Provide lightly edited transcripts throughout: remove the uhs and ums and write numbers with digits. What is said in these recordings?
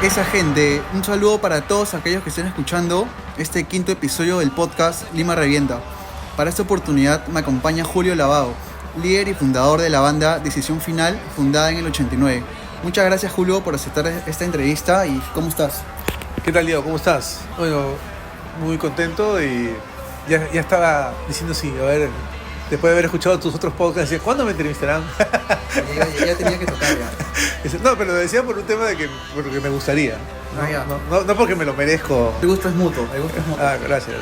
Esa gente, un saludo para todos aquellos que estén escuchando este quinto episodio del podcast Lima Revienta. Para esta oportunidad me acompaña Julio Lavado, líder y fundador de la banda Decisión Final, fundada en el 89. Muchas gracias, Julio, por aceptar esta entrevista. ¿Y cómo estás? ¿Qué tal, Diego? ¿Cómo estás? Bueno, muy contento y ya estaba diciendo sí, a ver, después de haber escuchado tus otros podcasts, decía, ¿cuándo me entrevistarán? Ya tenía que tocar ya. No, pero lo decía por un tema de que porque me gustaría. Ah, ya. No porque me lo merezco. El gusto es mutuo, el gusto es mutuo. Ah, gracias.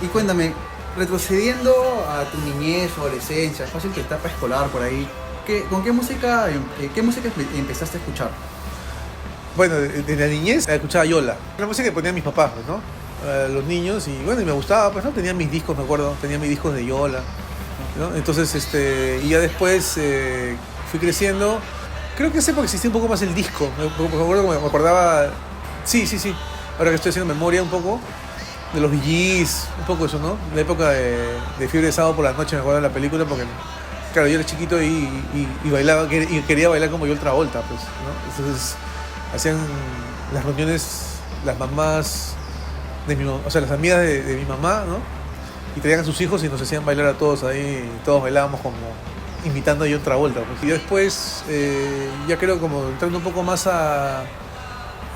Y cuéntame, retrocediendo a tu niñez o adolescencia, fácil tu etapa escolar por ahí, ¿con qué música empezaste a escuchar? Bueno, de la niñez escuchaba Yola, la música que ponían mis papás, pues, ¿no? Los niños, y bueno, y me gustaba, pues, ¿no? Tenía mis discos, me acuerdo, tenía mis discos de Yola, ¿no? Entonces, y ya después fui creciendo. Creo que en esa época existía un poco más el disco. Me acuerdo que me acordaba. Sí. Ahora que estoy haciendo memoria un poco de los Bee Gees, un poco eso, ¿no? La época de Fiebre de Sábado por la Noche, me acuerdo de la película, porque, claro, yo era chiquito y bailaba, y quería bailar como John Travolta, pues, ¿no? Entonces, hacían las reuniones, las mamás o sea, las amigas de mi mamá, ¿no? Y traían a sus hijos y nos hacían bailar a todos ahí, y todos bailábamos como imitando a John Travolta, pues. Y yo después, ya creo como entrando un poco más a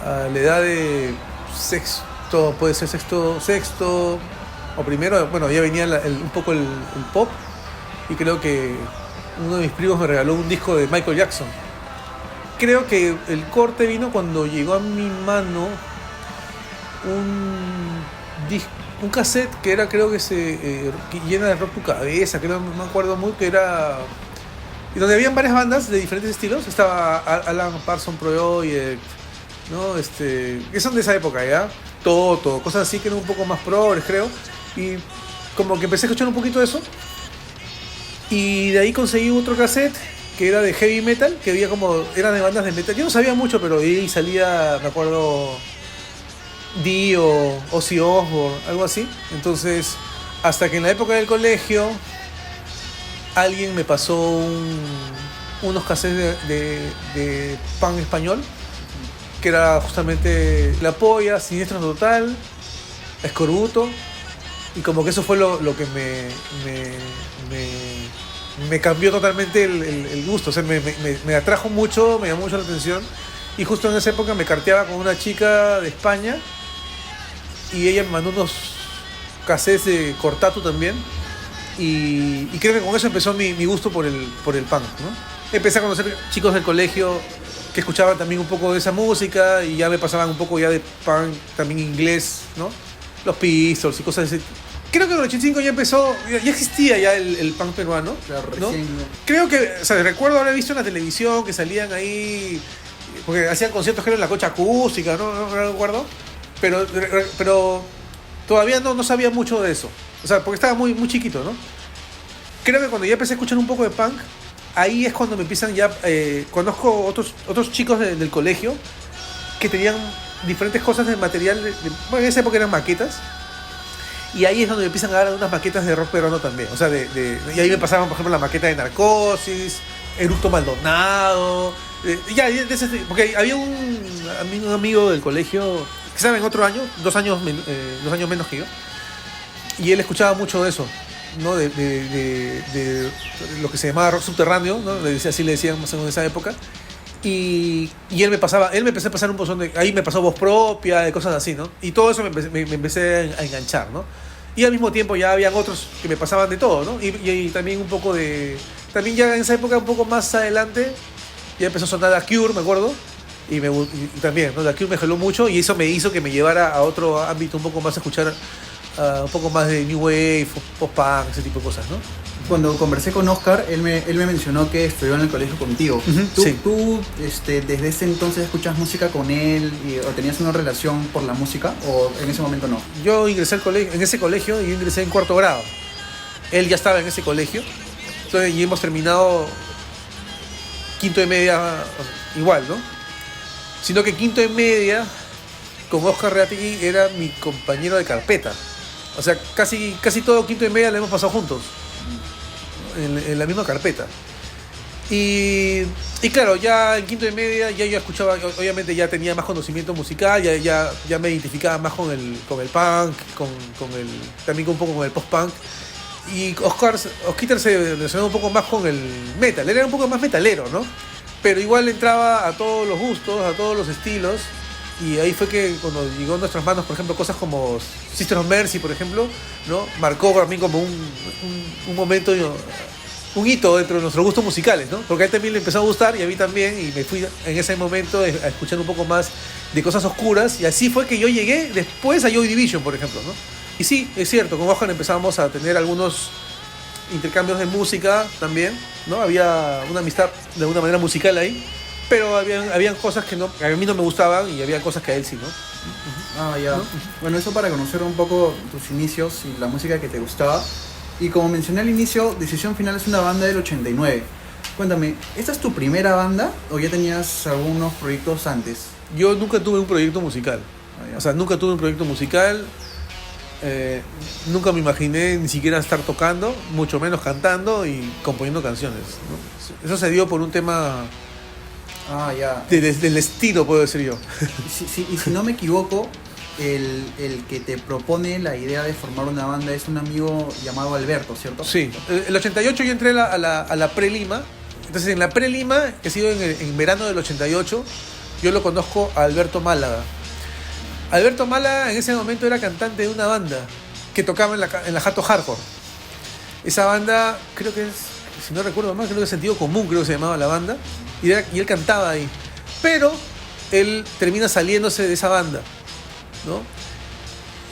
la edad de sexto, puede ser sexto o primero, bueno, ya venía un poco el pop, y creo que uno de mis primos me regaló un disco de Michael Jackson. Creo que el corte vino cuando llegó a mi mano un cassette que era, creo que que llena de rock tu cabeza, que no me acuerdo muy, que era, y donde habían varias bandas de diferentes estilos. Estaba Alan Parsons Project, ¿no? Que son de esa época, ¿ya? Toto, cosas así que eran un poco más progres, creo. Y como que empecé a escuchar un poquito de eso. Y de ahí conseguí otro cassette que era de heavy metal, que había como, eran de bandas de metal. Yo no sabía mucho, pero ahí salía, me acuerdo, Dio, Ozzy Osbourne, algo así. Entonces, hasta que en la época del colegio alguien me pasó unos cassettes de punk español, que era justamente La Polla, Siniestro Total, Escorbuto, y como que eso fue lo que me cambió totalmente el gusto. O sea, me atrajo mucho, me llamó mucho la atención. Y justo en esa época me carteaba con una chica de España y ella me mandó unos cassettes de Cortatu también. Y creo que con eso empezó mi gusto por el punk, ¿no? Empecé a conocer chicos del colegio que escuchaban también un poco de esa música y ya me pasaban un poco ya de punk también inglés, ¿no? Los Pistols y cosas así. Creo que en el 85 ya empezó, ya existía ya el punk peruano, Claro, ¿no? recién. Creo que, o sea, recuerdo haber visto en la televisión que salían ahí, porque hacían conciertos que eran en la Concha Acústica, no recuerdo, pero todavía no sabía mucho de eso, o sea, porque estaba muy chiquito, ¿no? Creo que cuando ya empecé a escuchar un poco de punk, ahí es cuando me empiezan ya, conozco otros chicos del colegio que tenían diferentes cosas de material, bueno, en esa época eran maquetas. Y ahí es donde me empiezan a dar unas maquetas de rock peruano también. O sea, y ahí me pasaban, por ejemplo, la maqueta de Narcosis, Eructo Maldonado. Porque había un amigo del colegio que estaba en otro año, 2 años menos que yo. Y él escuchaba mucho de eso, ¿no? De lo que se llamaba rock subterráneo, ¿no? Así le decían más o menos en esa época. Y él me empezó a pasar un pozón ahí me pasó Voz Propia, de cosas así, ¿no? Y todo eso me empecé a enganchar, ¿no? Y al mismo tiempo ya habían otros que me pasaban de todo, ¿no? Y también un poco también ya en esa época, un poco más adelante, ya empezó a sonar The Cure, me acuerdo. Y también, ¿no? The Cure me jaló mucho y eso me hizo que me llevara a otro ámbito un poco más, a escuchar un poco más de New Wave, Post-Punk, ese tipo de cosas, ¿no? Cuando conversé con Oscar, él me mencionó que estudió en el colegio contigo. Uh-huh, sí. ¿Tú desde ese entonces escuchas música con él o tenías una relación por la música o en ese momento no? Yo ingresé en ese colegio y yo ingresé en 4º grado. Él ya estaba en ese colegio. Entonces, y hemos terminado 5º de media, igual, ¿no? Sino que 5º de media con Oscar Reategui era mi compañero de carpeta. O sea, casi todo 5º de media lo hemos pasado juntos. En la misma carpeta. Y claro, ya en quinto de media ya yo escuchaba, obviamente ya tenía más conocimiento musical, ya me identificaba más con el punk, también un poco con el post-punk. Y Osquitar se relacionaba un poco más con el metal, él era un poco más metalero, ¿no? Pero igual entraba a todos los gustos, a todos los estilos. Y ahí fue que cuando llegó a nuestras manos, por ejemplo, cosas como Sister of Mercy, por ejemplo, ¿no? Marcó para mí como un momento, un hito dentro de nuestros gustos musicales, ¿no? Porque a él también le empezó a gustar y a mí también, y me fui en ese momento a escuchar un poco más de cosas oscuras, y así fue que yo llegué después a Joy Division, por ejemplo, ¿no? Y sí, es cierto, con Oscar empezamos a tener algunos intercambios de música también, ¿no? Había una amistad de alguna manera musical ahí, pero habían cosas que a mí no me gustaban y había cosas que a él sí, ¿no? Ah, ya. ¿No? Bueno, eso para conocer un poco tus inicios y la música que te gustaba. Y como mencioné al inicio, Decisión Final es una banda del 89. Cuéntame, ¿esta es tu primera banda o ya tenías algunos proyectos antes? Yo nunca tuve un proyecto musical. Ah, ya. O sea, nunca tuve un proyecto musical. Nunca me imaginé ni siquiera estar tocando, mucho menos cantando y componiendo canciones, ¿no? Eso se dio por un tema Ah, ya. del estilo, puedo decir yo. Y si no me equivoco, el que te propone la idea de formar una banda es un amigo llamado Alberto, ¿cierto? Sí, el 88 yo entré a la pre-Lima. Entonces en la pre-Lima, que ha sido en verano del 88, yo lo conozco a Alberto Málaga. Alberto Málaga en ese momento era cantante de una banda que tocaba en la Jato Hardcore. Esa banda, creo que es, si no recuerdo mal, creo que es Sentido Común, creo que se llamaba la banda. Y él cantaba ahí. Pero él termina saliéndose de esa banda, ¿no?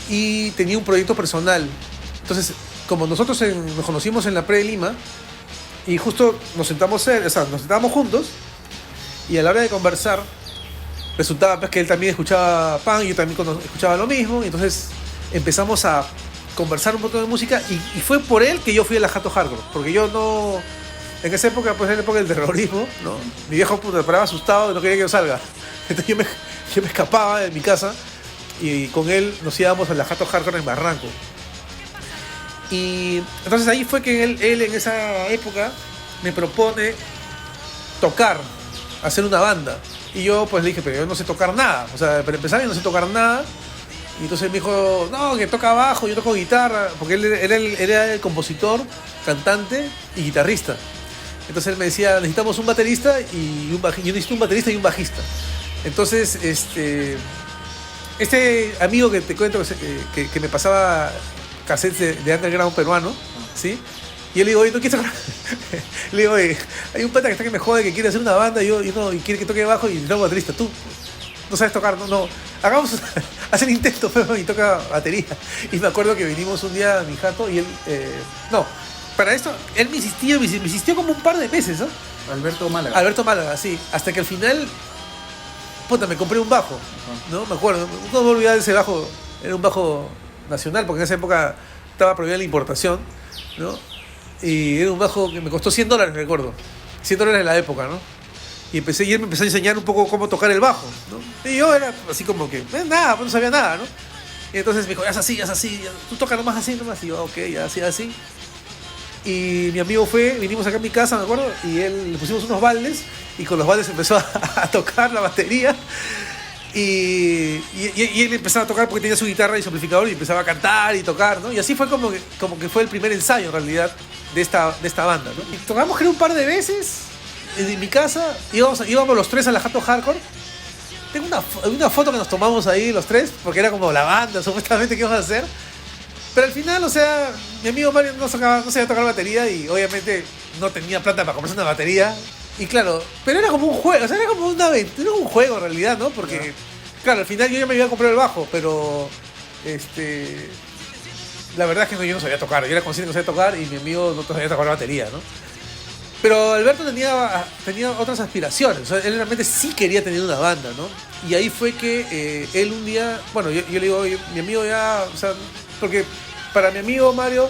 Y tenía un proyecto personal. Entonces, como nosotros nos conocimos en la pre-Lima, y justo nos sentábamos juntos, y a la hora de conversar, resultaba pues, que él también escuchaba punk, y yo también escuchaba lo mismo, y entonces empezamos a conversar un montón de música, y fue por él que yo fui a la Jato Hardcore, porque yo no... En esa época, pues en la época del terrorismo, ¿no? Mi viejo me paraba asustado y no quería que yo salga. Entonces yo me escapaba de mi casa, y con él nos íbamos a la Jato Hardcore en Barranco. Y entonces ahí fue que él en esa época me propone tocar, hacer una banda. Y yo pues le dije, pero yo no sé tocar nada. O sea, para empezar yo no sé tocar nada. Y entonces me dijo, no, que toca bajo, yo toco guitarra. Porque él era el compositor, cantante y guitarrista. Entonces él me decía, necesitamos un baterista y un bajista. Yo necesito un baterista y un bajista. Entonces, este amigo que te cuento que me pasaba cassettes de underground peruano, ¿sí? Y yo le digo, oye, ¿no quieres tocar? Le digo, oye, hay un pata que me jode que quiere hacer una banda y quiere que toque bajo y no baterista. Tú no sabes tocar, no. Hagamos hacer intento, pero y toca batería. Y me acuerdo que vinimos un día a mi jato y él, para esto, él me insistió como un par de meses, ¿no? Alberto Málaga. Alberto Málaga, sí. Hasta que al final, me compré un bajo, ¿no? Me acuerdo, no me voy a olvidar de ese bajo. Era un bajo nacional, porque en esa época estaba prohibida la importación, ¿no? Y era un bajo que me costó $100, recuerdo. $100 en la época, ¿no? Y él me empezó a enseñar un poco cómo tocar el bajo, ¿no? Y yo era así como que, nada, pues no sabía nada, ¿no? Y entonces me dijo, haz así, tú tocas nomás así, nomás. Y yo, ok, ya así. Y mi amigo vinimos acá a mi casa, me acuerdo, y le pusimos unos baldes, y con los baldes empezó a tocar la batería. Y él empezaba a tocar porque tenía su guitarra y su amplificador y empezaba a cantar y tocar, ¿no? Y así fue como que fue el primer ensayo en realidad de esta banda, ¿no? Y tocamos creo un par de veces en mi casa, íbamos los tres a la Jato Hardcore. Tengo una foto que nos tomamos ahí los tres, porque era como la banda supuestamente que íbamos a hacer. Pero al final, o sea, mi amigo Mario no sabía tocar batería y obviamente no tenía plata para comprarse una batería. Y claro, pero era como un juego, o sea, era como una aventura, era un juego en realidad, ¿no? Porque, claro, al final yo ya me iba a comprar el bajo, pero la verdad es que yo no sabía tocar, yo era consciente que no sabía tocar y mi amigo no sabía tocar la batería, ¿no? Pero Alberto tenía otras aspiraciones, o sea, él realmente sí quería tener una banda, ¿no? Y ahí fue que él un día, bueno, yo le digo, mi amigo ya, o sea, porque para mi amigo Mario,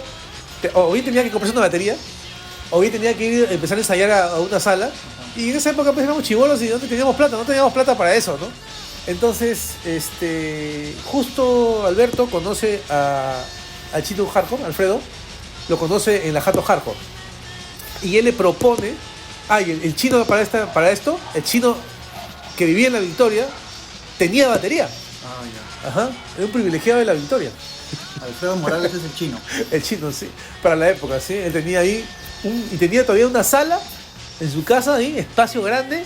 o bien tenía que comprarse una batería, o bien tenía que empezar a ensayar a una sala. Y en esa época pues éramos chibolos y no teníamos plata para eso, ¿no? Entonces, justo Alberto conoce al Chino Hardcore, Alfredo, lo conoce en la Jato Hardcore. Y él le propone Y el chino para esto, el chino que vivía en La Victoria, tenía batería. Ah, ya. Ajá, era un privilegiado de La Victoria. Alfredo Morales es el chino. El chino, sí, para la época, sí. Él tenía ahí, y tenía todavía una sala en su casa, ahí, espacio grande,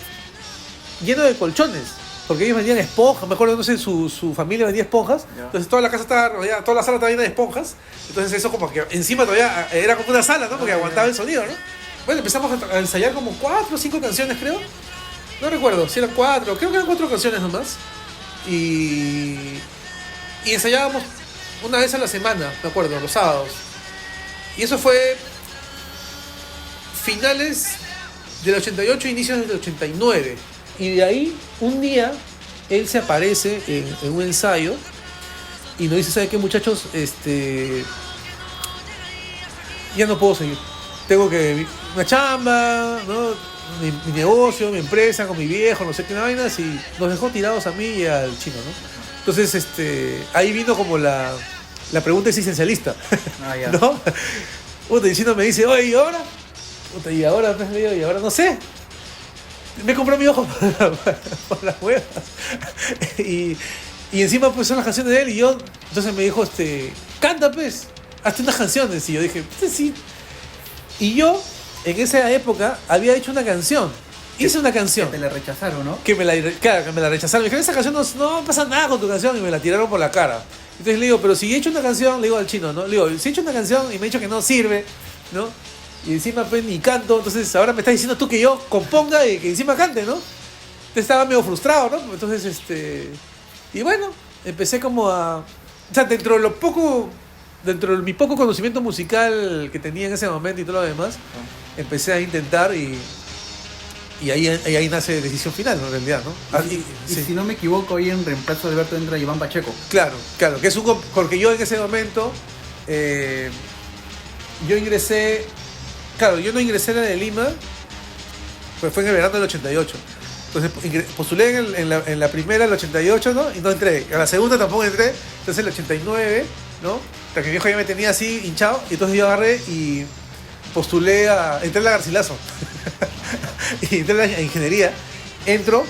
lleno de colchones. Porque ellos vendían esponjas, me acuerdo, no sé, su familia vendía esponjas. Ya. Entonces toda la casa estaba rodeada, toda la sala estaba llena de esponjas. Entonces eso como que encima todavía era como una sala, ¿no? Porque aguantaba el sonido, ¿no? Bueno, empezamos a ensayar como 4 o 5 canciones, creo. No recuerdo si eran 4, creo que eran 4 canciones nomás. Y ensayábamos una vez a la semana, me acuerdo, los sábados. Y eso fue finales del 88, inicios del 89. Y de ahí, un día, él se aparece en un ensayo y nos dice, ¿sabe qué, muchachos? Ya no puedo seguir. Tengo que... Una chamba, ¿no? Mi negocio, mi empresa, con mi viejo, no sé qué vainas, y nos dejó tirados a mí y al chino, ¿no? Entonces, ahí vino como la pregunta existencialista, Ah, ya. ¿no? Puta, y el chino me dice, oye, ¿y ahora? Puta, y ahora, pues, le digo, y ahora no sé. Me compró mi ojo por las huevas. Y encima, pues, son las canciones de él, y yo, entonces me dijo, canta, pues, hazte unas canciones. Y yo dije, pues sí. Y yo, en esa época, había hecho una canción. Hice una canción. Que te la rechazaron, ¿no? Claro, que me la rechazaron. Me dijeron, esa canción no pasa nada con tu canción, y me la tiraron por la cara. Entonces le digo, pero si he hecho una canción, le digo al chino, ¿no? Le digo, si he hecho una canción y me ha dicho que no sirve, ¿no? Y encima pues ni canto, entonces ahora me estás diciendo tú que yo componga y que encima cante, ¿no? Entonces estaba medio frustrado, ¿no? Entonces, y bueno, empecé como a... O sea, dentro de mi poco conocimiento musical que tenía en ese momento y todo lo demás, empecé a intentar y ahí nace Decisión Final, ¿no? En realidad, ¿no? Y Sí. si no me equivoco, ahí en reemplazo de Alberto entra Iván Pacheco. Claro, que es porque yo en ese momento yo ingresé, claro, yo no ingresé en la de Lima, pues fue en el verano del 88. Entonces postulé en la primera, el 88, ¿no? Y no entré. A la segunda tampoco entré. Entonces el 89, ¿no? Hasta que mi viejo ya me tenía así hinchado. Y entonces yo agarré y entré a la Garcilaso. Y entré a la ingeniería. Entro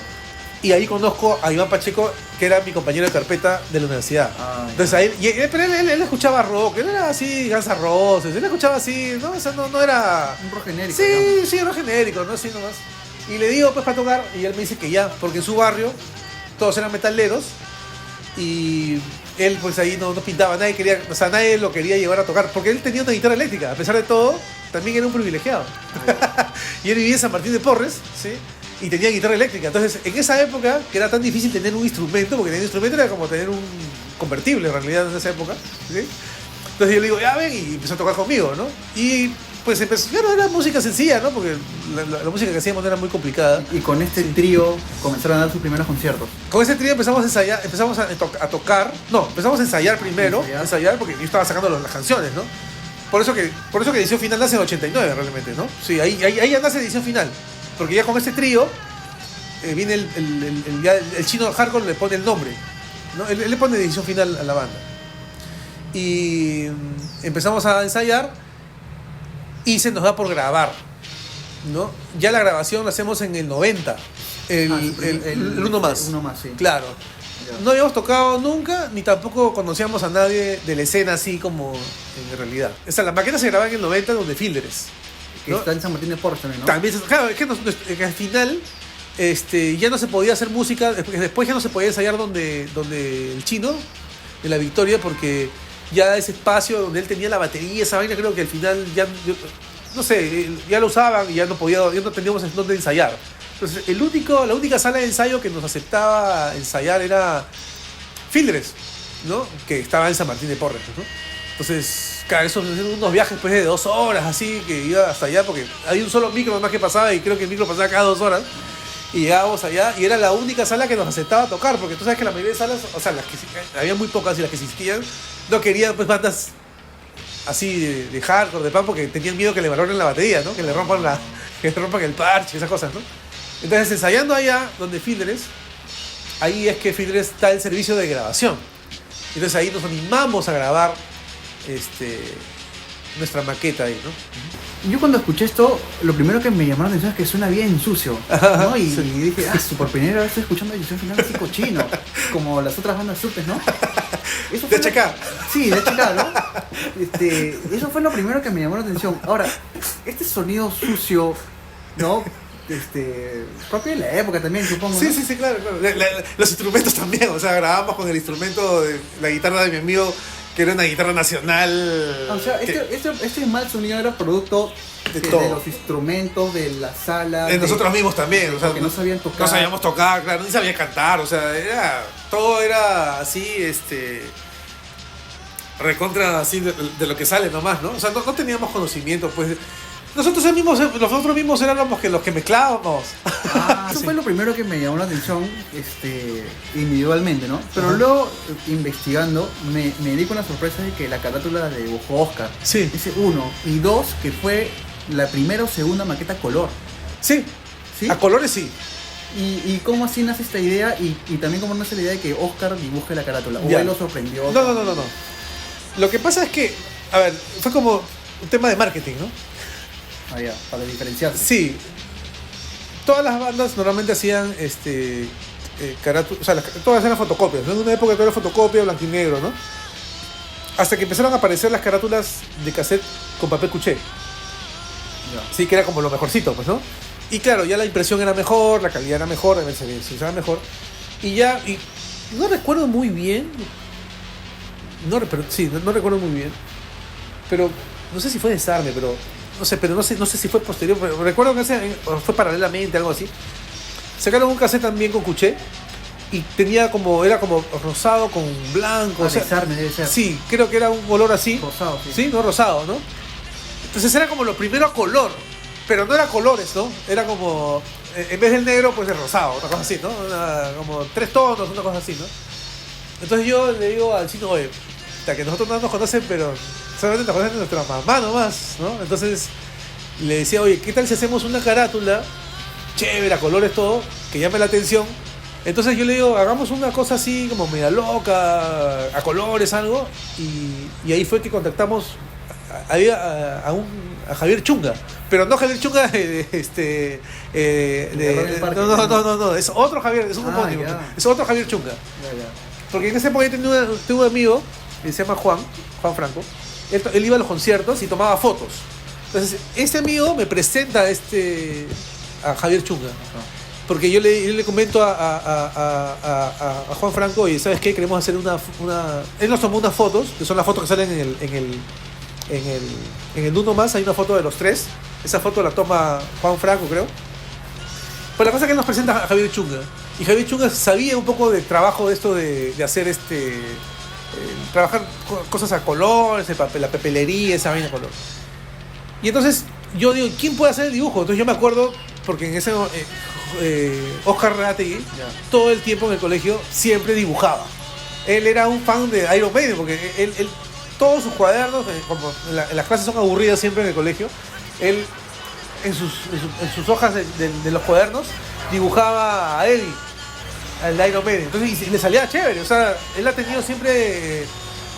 y ahí conozco a Iván Pacheco, que era mi compañero de carpeta de la universidad. Entonces ahí, pero él escuchaba rock, él era así, Guns N' Roses, él escuchaba así, ¿no? O sea, no era... Un rock genérico. Sí, rock genérico, ¿no? Así nomás. Y le digo, pues, para tocar, y él me dice que ya, porque en su barrio todos eran metaleros, y él, pues, ahí no pintaba, nadie lo quería llevar a tocar, porque él tenía una guitarra eléctrica, a pesar de todo, también era un privilegiado. Y él vivía en San Martín de Porres, ¿sí? Y tenía guitarra eléctrica. Entonces, en esa época, que era tan difícil tener un instrumento, porque tener un instrumento era como tener un convertible, en realidad, en esa época, ¿sí? Entonces yo le digo, ya ven, y empezó a tocar conmigo, ¿no? Y pues empezó, claro, era música sencilla, ¿no? Porque la música que hacíamos no era muy complicada. Y con este trío comenzaron a dar sus primeros conciertos. Con ese trío empezamos a ensayar, empezamos a tocar, no, empezamos a ensayar primero, ensayar porque yo estaba sacando las canciones, ¿no? Por eso que Edición Final nace en el 89 realmente, ¿no? Sí, ahí ya nace Edición Final. Porque ya con ese trío viene el chino hardcore, le pone el nombre, ¿no? Él le pone Edición Final a la banda. Y empezamos a ensayar y se nos da por grabar, ¿no? Ya la grabación la hacemos en el 90, el Uno Más. Uno Más, sí. Claro. Ya. No habíamos tocado nunca, ni tampoco conocíamos a nadie de la escena así como en realidad. O sea, la maqueta se grababa en el 90 donde Fielderes. Que está en San Martín de Porres también, ¿no? También, claro, es que al final ya no se podía hacer música, después ya no se podía ensayar donde el chino, de La Victoria, porque ya ese espacio donde él tenía la batería, esa vaina, creo que al final no sé, ya lo usaban y ya no teníamos dónde ensayar. Entonces, la única sala de ensayo que nos aceptaba ensayar era Fielderes, ¿no? Que estaba en San Martín de Porres, ¿no? Entonces, claro, esos unos viajes pues de 2 horas, así, que iba hasta allá, porque había un solo micro nomás que pasaba, y creo que el micro pasaba cada 2 horas. Y llegábamos allá, y era la única sala que nos aceptaba tocar, porque tú sabes que la mayoría de salas, o sea, había muy pocas, y las que existían, no querían pues bandas así de hardcore, de pan, porque tenían miedo que le valoren la batería, ¿no? Que le rompan el parche, esas cosas, ¿no? Entonces, ensayando allá, donde Fielderes, ahí es que Fielderes está el servicio de grabación. Entonces ahí nos animamos a grabar nuestra maqueta ahí, ¿no? Yo cuando escuché esto, lo primero que me llamó la atención es que suena bien sucio, ¿no? Y, Sí. y dije, por primera vez estoy escuchando edición final así cochino, como las otras bandas subtes, ¿no? Eso De fue HK. Sí, de HK, ¿no? Eso fue lo primero que me llamó la atención. Ahora, este sonido sucio, ¿no? Propio de la época también, supongo, Sí, ¿no? sí, claro. Los instrumentos también, o sea, grabamos con el instrumento de la guitarra de mi amigo, que era una guitarra nacional. O sea, que- este mal sonido era producto De de todo. los instrumentos, de la sala. de nosotros mismos también, o sea, porque no sabían tocar. No sabíamos tocar, claro, ni sabía cantar, o sea, todo era así, recontra así de lo que sale nomás, ¿no? O sea, no teníamos conocimiento, pues. Nosotros mismos éramos los que mezclábamos. Eso Sí. fue lo primero que me llamó la atención individualmente, ¿no? Pero luego, investigando, me di con la sorpresa de que la carátula la dibujó Oscar. Sí. Ese uno. Y dos, que fue la primera o segunda maqueta color. Sí, ¿Sí? a colores sí. ¿Y cómo así nace esta idea? Y también cómo nace la idea de que Oscar dibuje la carátula. ¿O Ya. él lo sorprendió? No. Lo que pasa es que, a ver, fue como un tema de marketing, ¿no? Ah, ya, para diferenciarse. Sí. Todas las bandas normalmente hacían carátulas, o sea, todas eran fotocopias, ¿no? En una época todo era fotocopia, blanco y negro, ¿no? Hasta que empezaron a aparecer las carátulas de cassette con papel cuché. Ya. Sí, que era como lo mejorcito, pues, ¿no? Y claro, ya la impresión era mejor, la calidad era mejor, se usaba mejor. Y no recuerdo muy bien. No recuerdo muy bien. Pero no sé si fue Desarme, pero no sé si fue posterior, pero recuerdo que fue paralelamente, algo así. Sacaron un cassette también con cuché y era como rosado con blanco. O sea, Desarme debe ser. sí, creo que era un color así. Rosado, sí. Sí, no rosado, ¿no? Entonces era como lo primero a color, pero no era colores, ¿no? Era como, en vez del negro, pues el rosado, una cosa así, ¿no? Como 3 tonos, una cosa así, ¿no? Entonces yo le digo al chino, oye, que nosotros no nos conocen, pero solamente nos conocen nuestra mamá nomás, ¿no? Entonces le decía, oye, ¿qué tal si hacemos una carátula chévere, a colores todo, que llame la atención? Entonces yo le digo, hagamos una cosa así como media loca, a colores, algo, y ahí fue que contactamos a Javier Chunga, pero no Javier Chunga no, es otro Javier, es un homónimo, es otro Javier Chunga. Ya. Porque en ese momento tuve un amigo que se llama Juan Franco. Él iba a los conciertos y tomaba fotos. Entonces, este amigo me presenta a Javier Chunga. Porque yo le comento a Juan Franco, y ¿sabes qué? Queremos hacer Él nos tomó unas fotos, que son las fotos que salen en el Uno Más. Hay una foto de los tres. Esa foto la toma Juan Franco, creo. Pues la cosa es que él nos presenta a Javier Chunga. Y Javier Chunga sabía un poco del trabajo de esto de hacer trabajar cosas a colores, la papelería, esa vaina a color. Y entonces yo digo, ¿quién puede hacer el dibujo? Entonces yo me acuerdo, porque en ese Oscar Rategui, todo el tiempo en el colegio siempre dibujaba. Él era un fan de Iron Maiden, porque él todos sus cuadernos, como en las clases son aburridas siempre en el colegio, él en sus hojas de los cuadernos dibujaba a Eddie, al Iron Maiden. Entonces y le salía chévere, o sea, él ha tenido siempre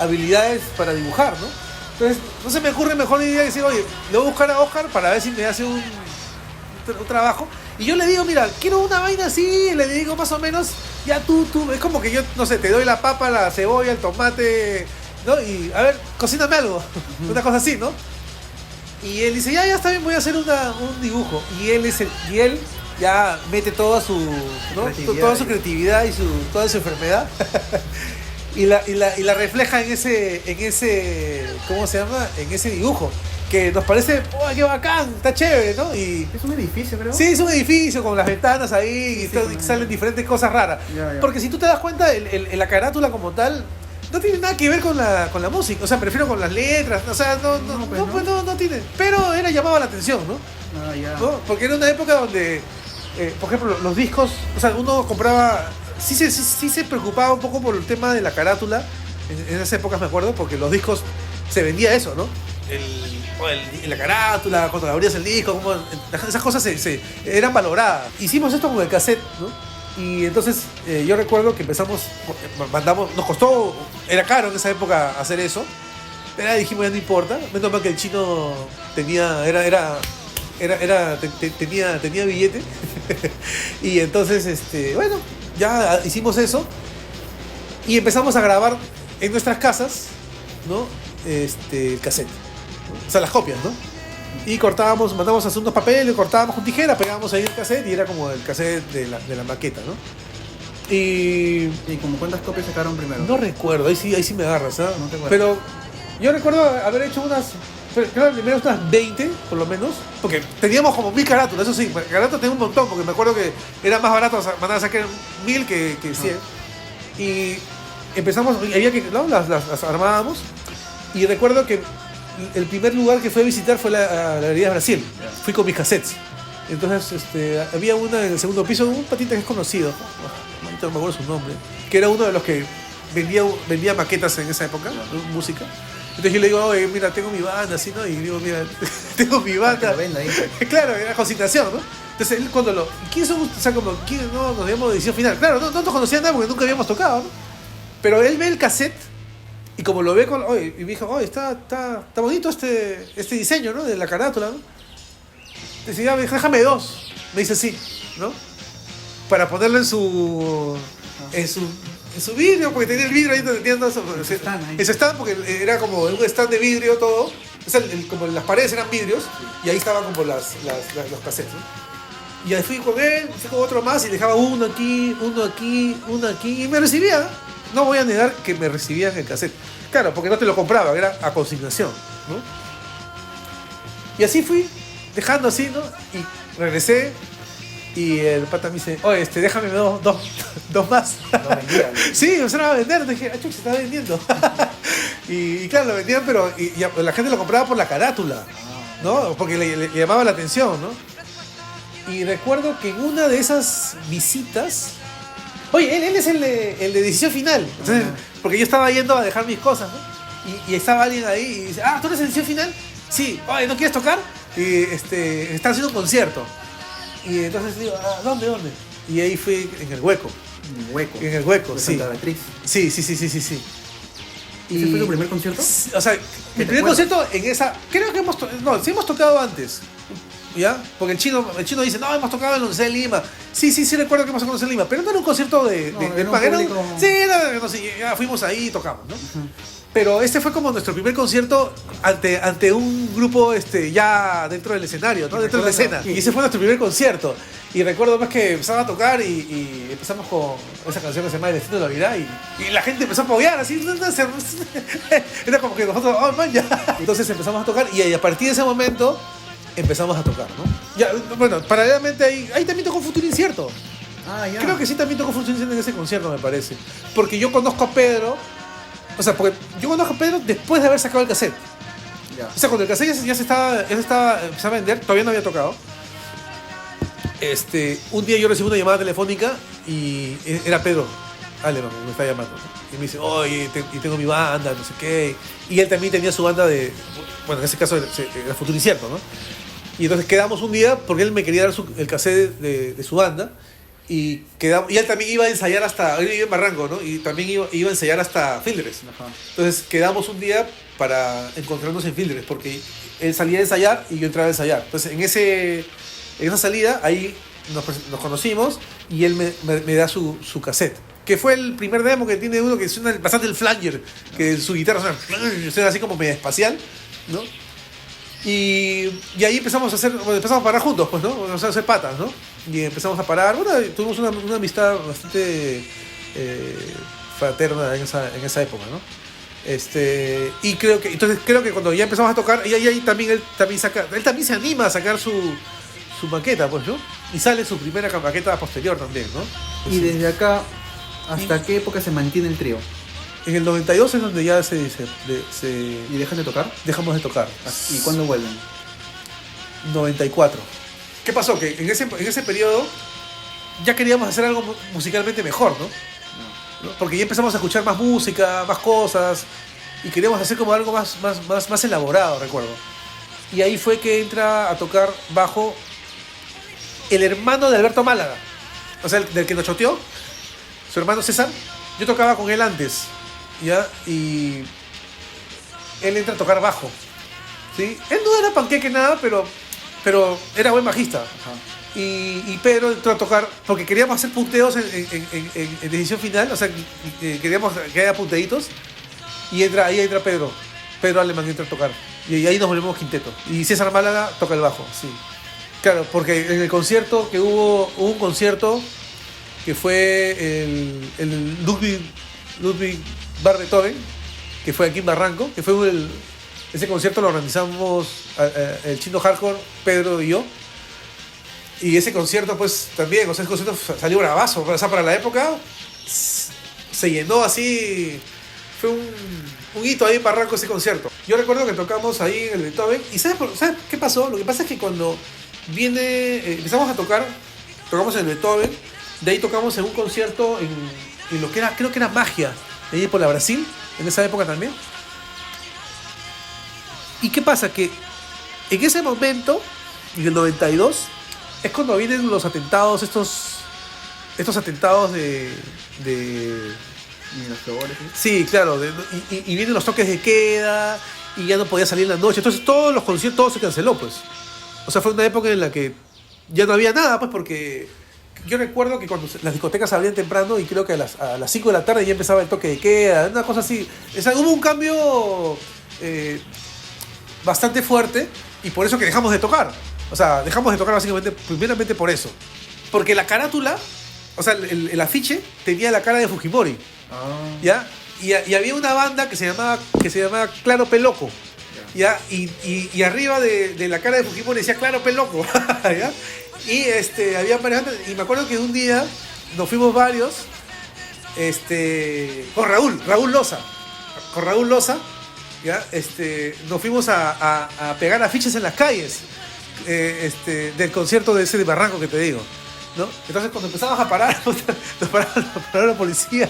habilidades para dibujar, ¿no? Entonces no se me ocurre mejor idea que decir, oye, le voy a buscar a Oscar para ver si me hace un trabajo. Y yo le digo, mira, quiero una vaina así, le digo más o menos, ya tú, es como que yo, no sé, te doy la papa, la cebolla, el tomate, ¿no? Y a ver, cocíname algo, una cosa así, ¿no? Y él dice, ya está bien, voy a hacer un dibujo. Y él ya mete toda su, ¿no? Toda su creatividad y toda su enfermedad y la refleja en ese ¿cómo se llama? En ese dibujo, que nos parece, ¡oh, qué bacán! Está chévere, ¿no? Y Es un edificio, creo. sí, es un edificio con las ventanas ahí, y salen diferentes cosas raras. Ya. Porque si tú te das cuenta, la carátula como tal no tiene nada que ver con la música. O sea, prefiero con las letras. O sea, no tiene. Pero llamaba la atención, ¿no? Ah, ya. ¿No? Porque era una época donde, por ejemplo, los discos, o sea, uno compraba, sí se preocupaba un poco por el tema de la carátula. En esas épocas me acuerdo, porque los discos se vendía eso, ¿no? La carátula, cuando abrías el disco, como esas cosas eran valoradas. Hicimos esto con el cassette, ¿no? Y entonces yo recuerdo que empezamos, nos costó, era caro en esa época hacer eso, Dijimos, ya no importa. Menos mal que el chino tenía, tenía billete. Y entonces, bueno, ya hicimos eso. Y empezamos a grabar en nuestras casas, ¿no? El cassette. O sea, las copias, ¿no? Y cortábamos, mandamos a hacer unos papeles, cortábamos con tijera, pegábamos ahí el cassette y era como el cassette de la maqueta, ¿no? ¿Y como cuántas copias sacaron primero? No recuerdo, ahí sí me agarras, ¿sabes? No te acuerdas. Pero yo recuerdo haber hecho creo que primero unas 20, por lo menos, porque teníamos como 1000 carátulas, eso sí, carátulas tengo un montón, porque me acuerdo que era más barato mandar a sacar 1000 que 100. Y empezamos, había que, ¿no? Las armábamos, y recuerdo que el primer lugar que fui a visitar fue la Avenida Brasil. Fui con mis cassettes. Entonces, había una en el segundo piso, un patita que es conocido, no me acuerdo su nombre, que era uno de los que vendía maquetas en esa época, ¿no? Música. Entonces yo le digo, oye, mira, tengo mi banda, así, ¿no? Y digo, mira, tengo mi banda. Claro, era consignación, ¿no? Entonces él cuando ¿quién somos? O sea, como, ¿quién no? Nos habíamos de edición final. Claro, no nos conocían nada porque nunca habíamos tocado, ¿no? Pero él ve el cassette y como lo ve y me dijo, oye, está bonito este diseño, ¿no? De la carátula, ¿no? Dice, ya, déjame 2. Me dice, sí, ¿no? Para ponerlo en su vidrio, porque tenía el vidrio ahí donde tenía ese stand, porque era como un stand de vidrio todo. O sea, como las paredes eran vidrios, y ahí estaban como los cassettes, ¿no? Y ahí fui con él, fui con otro más y dejaba uno aquí, y me recibía. No voy a negar que me recibían el cassette. Claro, porque no te lo compraba, era a consignación, ¿no? Y así fui, dejando así, ¿no? Y regresé. Y el pata me dice, oye, déjame dos más. Lo vendían. Sí, empezaron a vender. Dije, chuch, se está vendiendo. y claro, lo vendían, pero la gente lo compraba por la carátula, ¿no? Porque le llamaba la atención, ¿no? Y recuerdo que en una de esas visitas... Oye, él es el de decisión final. Entonces, porque yo estaba yendo a dejar mis cosas, ¿no? Y estaba alguien ahí y dice, ¿tú eres el decisión final? Sí. Oye, ¿no quieres tocar? Y están haciendo un concierto. Y entonces digo, ¿dónde? Y ahí fui en el hueco. En el hueco, de sí. Santa Beatriz. Sí. ¿Ese fue tu primer concierto? O sea, mi primer concierto en esa... Creo que sí hemos tocado antes. ¿Ya? Porque el chino dice, no, hemos tocado en la Universidad de Lima. Sí, recuerdo que hemos tocado en la Universidad de Lima. Pero no era un concierto de público... Sí, ya fuimos ahí y tocamos, ¿no? Uh-huh. Pero este fue como nuestro primer concierto ante un grupo ya dentro del escenario, ¿no? Dentro de la escena. Y ese fue nuestro primer concierto. Y recuerdo más que empezaba a tocar y empezamos con esa canción que se llama El Destino de Navidad y la gente empezó a apoyar así. Era como que nosotros, oh, man, ya. Entonces empezamos a tocar y a partir de ese momento empezamos a tocar, ¿no? Ya, bueno, paralelamente ahí también tocó Futuro Incierto. Ya. Creo que sí también tocó Futuro Incierto en ese concierto, me parece. Porque yo conozco a Pedro. O sea, porque yo conozco a Pedro después de haber sacado el cassette. Ya. O sea, cuando el cassette ya se estaba empezaba a vender, todavía no había tocado. Un día yo recibí una llamada telefónica y era Pedro Aleman, me está llamando, ¿no? Y me dice, oye, tengo mi banda, no sé qué. Y él también tenía su banda bueno, en ese caso era Futuro Incierto, ¿no? Y entonces quedamos un día porque él me quería dar el cassette de su banda. Y él también iba a ensayar él vive en Barranco, ¿no? Y también iba a ensayar hasta Fieldres. Ajá. Entonces quedamos un día para encontrarnos en Fieldres, porque él salía a ensayar y yo entraba a ensayar. Entonces en esa salida, ahí nos conocimos y él me da su cassette. Que fue el primer demo que tiene uno que suena bastante el flanger, que su guitarra suena así como medio espacial, ¿no? Y ahí empezamos a parar juntos, pues, ¿no? Empezamos a hacer patas, ¿no? Y empezamos a parar. Bueno, tuvimos una amistad bastante fraterna en esa época, ¿no? Y creo que cuando ya empezamos a tocar, él también se anima a sacar su maqueta, pues, ¿no? Y sale su primera maqueta posterior también, ¿no? Y desde acá, ¿hasta qué época se mantiene el trío? En el 92 es donde ya ¿Y dejan de tocar? Dejamos de tocar. ¿Y cuándo vuelven? 94. ¿Qué pasó? Que en ese periodo ya queríamos hacer algo musicalmente mejor, ¿no? Porque ya empezamos a escuchar más música, más cosas, y queríamos hacer como algo más elaborado, recuerdo. Y ahí fue que entra a tocar bajo el hermano de Alberto Málaga, o sea, del que nos choteó, su hermano César. Yo tocaba con él antes, ¿ya? Y él entra a tocar bajo. ¿Sí? Él no era panqueque nada, pero era buen bajista. Ajá. Y Pedro entró a tocar porque queríamos hacer punteos en decisión final, o sea, queríamos que haya punteitos. Y ahí entra Pedro Alemán entra a tocar. Y ahí nos volvemos quinteto. Y César Málaga toca el bajo, sí. Claro, porque en el concierto que hubo un concierto que fue el Ludwig Bar Beethoven, que fue aquí en Barranco, que fue ese concierto lo organizamos el Chino Hardcore, Pedro y yo. Y ese concierto, pues también, o sea, ese concierto salió bravazo. O sea, para la época se llenó así. Fue un hito ahí en Barranco ese concierto. Yo recuerdo que tocamos ahí en el Beethoven. ¿Y sabes qué pasó? Lo que pasa es que cuando empezamos a tocar, tocamos en el Beethoven. De ahí tocamos en un concierto en lo que era, creo que era Magia, de ahí por la Brasil, en esa época también. ¿Y qué pasa? Que en ese momento, en el 92, es cuando vienen los atentados, estos atentados de Miraflores, ¿sí? sí, claro, y vienen los toques de queda, y ya no podía salir en la noche. Entonces todos los conciertos, todo se canceló, pues. O sea, fue una época en la que ya no había nada, pues, porque yo recuerdo que cuando las discotecas abrían temprano, y creo que a las 5 de la tarde ya empezaba el toque de queda, una cosa así. O sea, hubo un cambio bastante fuerte, y por eso que dejamos de tocar. O sea, dejamos de tocar básicamente, primeramente por eso. Porque la carátula, o sea, el afiche tenía la cara de Fujimori. Ah. ¿Ya? Y había una banda que se llamaba Claro Peloco. ¿Ya? Y arriba de la cara de Fujimori decía Claro Peloco. ¿Ya? Y había varias bandas. Y me acuerdo que un día nos fuimos varios con Raúl Loza. Con Raúl Loza, ¿ya? Nos fuimos a pegar afiches en las calles. Del concierto de ese de Barranco que te digo, ¿no? Entonces cuando empezamos a parar, nos paró la policía,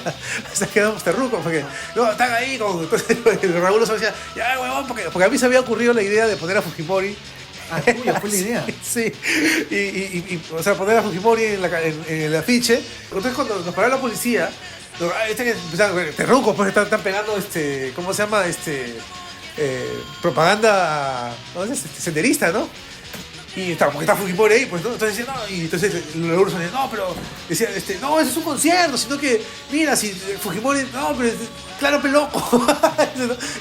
o sea, quedamos terrucos, porque no, están ahí, entonces Raúl nos decía, ya huevón, porque a mí se había ocurrido la idea de poner a Fujimori. Ah, tuya fue la idea. Sí, o sea, poner a Fujimori en el afiche. Entonces cuando nos paró la policía, que empezaron, terrucos, pues están pegando, ¿cómo se llama? Propaganda, ¿no? Senderista, ¿no? Y porque está Fujimori ahí, pues, ¿no? Entonces decía, no, y entonces los ursos decían, no, pero decía, no, eso es un concierto, sino que, mira, si Fujimori, no, pero Claro Peloco.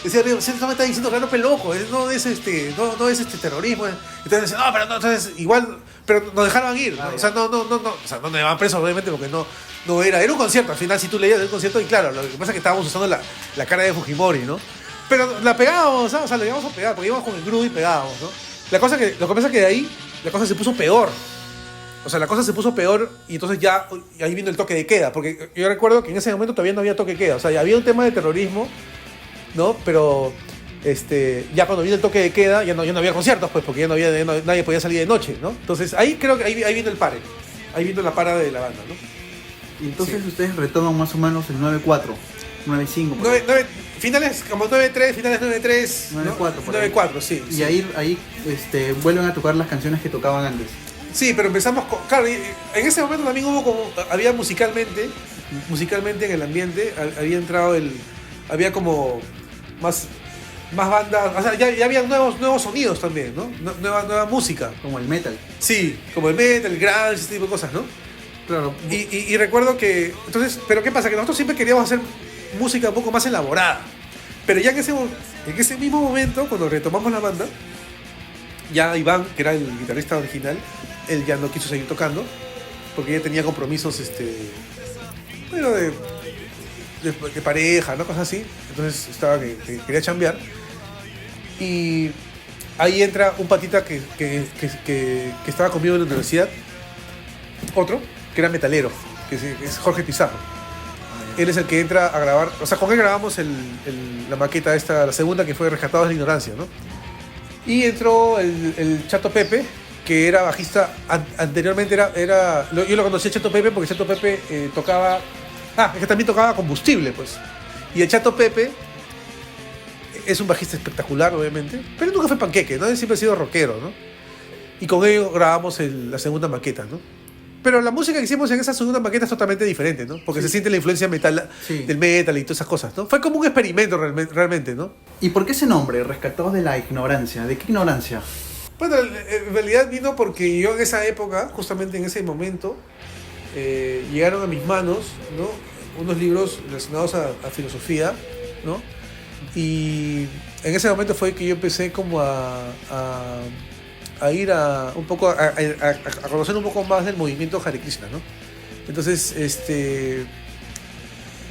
Decía, no me está diciendo Claro Peloco, no es no es terrorismo. Entonces decía, no, pero no, entonces igual, pero nos dejaron ir, ¿no? O sea, no, o sea, no nos llevaban presos, obviamente, porque no era un concierto. Al final, si tú leías el concierto, y claro, lo que pasa es que estábamos usando la cara de Fujimori, ¿no? Pero la pegábamos, ¿sabes? O sea, la íbamos a pegar, porque íbamos con el grupo y pegábamos, ¿no? Lo que pasa es que de ahí la cosa se puso peor. O sea, la cosa se puso peor y entonces ya ahí vino el toque de queda. Porque yo recuerdo que en ese momento todavía no había toque de queda. O sea, ya había un tema de terrorismo, ¿no? Pero ya cuando vino el toque de queda ya no había conciertos, pues, porque nadie podía salir de noche, ¿no? Entonces ahí creo que ahí vino el pare. Ahí vino la para de la banda, ¿no? Y entonces Sí. ustedes retoman más o menos el 9-4, 9-5. por ahí. Finales como 9-3, finales 9-3, 9-4 por ahí. 9-4, sí. Y sí. ahí vuelven a tocar las canciones que tocaban antes. Sí, pero empezamos con... Claro, en ese momento también había musicalmente en el ambiente, había entrado había como más bandas, o sea, ya había nuevos sonidos también, ¿no? Nueva música. Como el metal. Sí, como el metal, el grunge, ese tipo de cosas, ¿no? Claro. Y recuerdo que... Entonces, pero ¿qué pasa? Que nosotros siempre queríamos hacer música un poco más elaborada. Pero ya en ese mismo momento, cuando retomamos la banda, ya Iván, que era el guitarrista original, él ya no quiso seguir tocando, porque ya tenía compromisos, bueno, de pareja, ¿no? Cosas así. Entonces estaba que quería chambear. Y ahí entra un patita que estaba conmigo en la universidad, otro, que era metalero, que es Jorge Pizarro. Él es el que entra a grabar, o sea, con él grabamos la maqueta esta, la segunda, que fue Rescatados de la Ignorancia, ¿no? Y entró el Chato Pepe, que era bajista, anteriormente yo lo conocí a Chato Pepe porque Chato Pepe tocaba, es que también tocaba Combustible, pues. Y el Chato Pepe es un bajista espectacular, obviamente, pero nunca fue panqueque, ¿no? Él siempre ha sido rockero, ¿no? Y con ello grabamos la segunda maqueta, ¿no? Pero la música que hicimos en esa segunda maqueta es totalmente diferente, ¿no? Porque se siente la influencia del metal y todas esas cosas, ¿no? Fue como un experimento realmente, ¿no? ¿Y por qué ese nombre, Rescatados de la Ignorancia? ¿De qué ignorancia? Bueno, en realidad vino porque yo en esa época, justamente en ese momento, llegaron a mis manos, ¿no?, unos libros relacionados a filosofía, ¿no? Y en ese momento fue que yo empecé como a ir a un poco a conocer un poco más del movimiento Hare Krishna, ¿no? Entonces,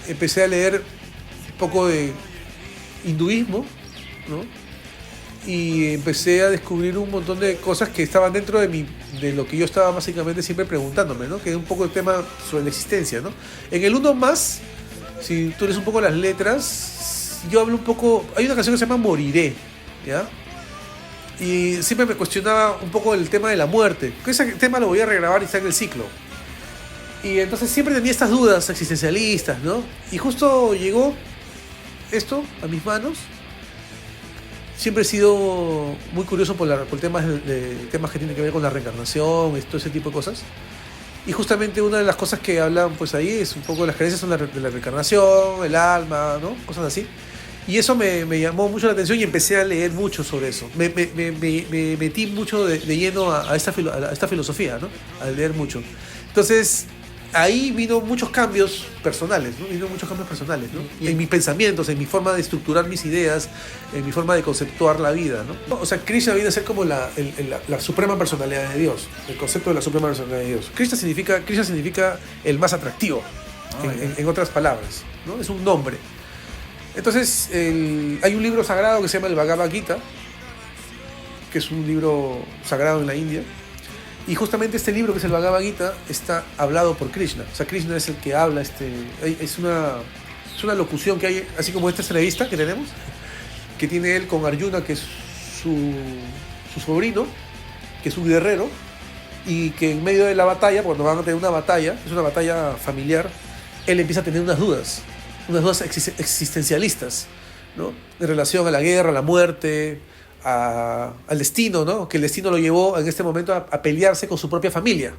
empecé a leer un poco de hinduismo, ¿no? Y empecé a descubrir un montón de cosas que estaban dentro de lo que yo estaba básicamente siempre preguntándome, ¿no? Que es un poco el tema sobre la existencia, ¿no? En el Uno Más, si tú lees un poco las letras, yo hablo un poco... Hay una canción que se llama Moriré, ¿ya? Y siempre me cuestionaba un poco el tema de la muerte. Ese tema lo voy a regrabar y está en el ciclo. Y entonces siempre tenía estas dudas existencialistas, ¿no? Y justo llegó esto a mis manos. Siempre he sido muy curioso por temas temas que tienen que ver con la reencarnación y todo ese tipo de cosas. Y justamente una de las cosas que hablan pues ahí es un poco las creencias de la reencarnación, el alma, ¿no? Cosas así. Y eso me llamó mucho la atención y empecé a leer mucho sobre eso. Me metí mucho de lleno a esta filosofía, ¿no? A leer mucho. Entonces, ahí vino muchos cambios personales, ¿no? ¿no? En mis pensamientos, en mi forma de estructurar mis ideas, en mi forma de conceptuar la vida, ¿no? O sea, Krishna viene a ser como la suprema personalidad de Dios, el concepto de la suprema personalidad de Dios. Krishna significa el más atractivo, en otras palabras, ¿no? Es un nombre. Entonces, hay un libro sagrado que se llama el Bhagavad Gita, que es un libro sagrado en la India. Y justamente este libro, que es el Bhagavad Gita, está hablado por Krishna. O sea, Krishna es el que habla. Es una locución que hay, así como esta entrevista que tenemos, que tiene él con Arjuna, que es su sobrino, que es un guerrero, y que en medio de la batalla, cuando van a tener una batalla, es una batalla familiar, él empieza a tener unas dudas existencialistas, ¿no? En relación a la guerra, a la muerte, al destino, ¿no? Que el destino lo llevó en este momento a pelearse con su propia familia.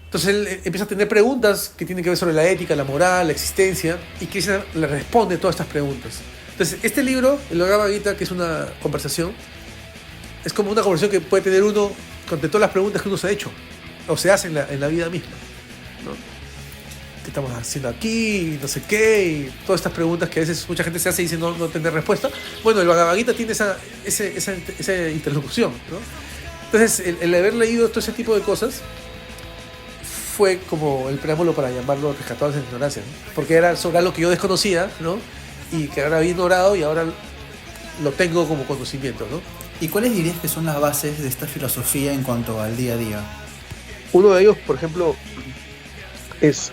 Entonces él empieza a tener preguntas que tienen que ver sobre la ética, la moral, la existencia, y Krishna le responde todas estas preguntas. Entonces, este libro, el Bhagavad Gita, que es una conversación, es como una conversación que puede tener uno con todas las preguntas que uno se ha hecho, o se hace en la vida misma, ¿no? ¿Qué estamos haciendo aquí? No sé qué, y todas estas preguntas que a veces mucha gente se hace y dice no tener respuesta. Bueno, el Bhagavad Gita tiene esa interlocución, ¿no? Entonces, el haber leído todo ese tipo de cosas fue como el preámbulo para llamarlo Rescatados de la Ignorancia, ¿no? Porque era sobre algo que yo desconocía, ¿no? Y que ahora había ignorado y ahora lo tengo como conocimiento, ¿no? ¿Y cuáles dirías que son las bases de esta filosofía en cuanto al día a día? Uno de ellos, por ejemplo, es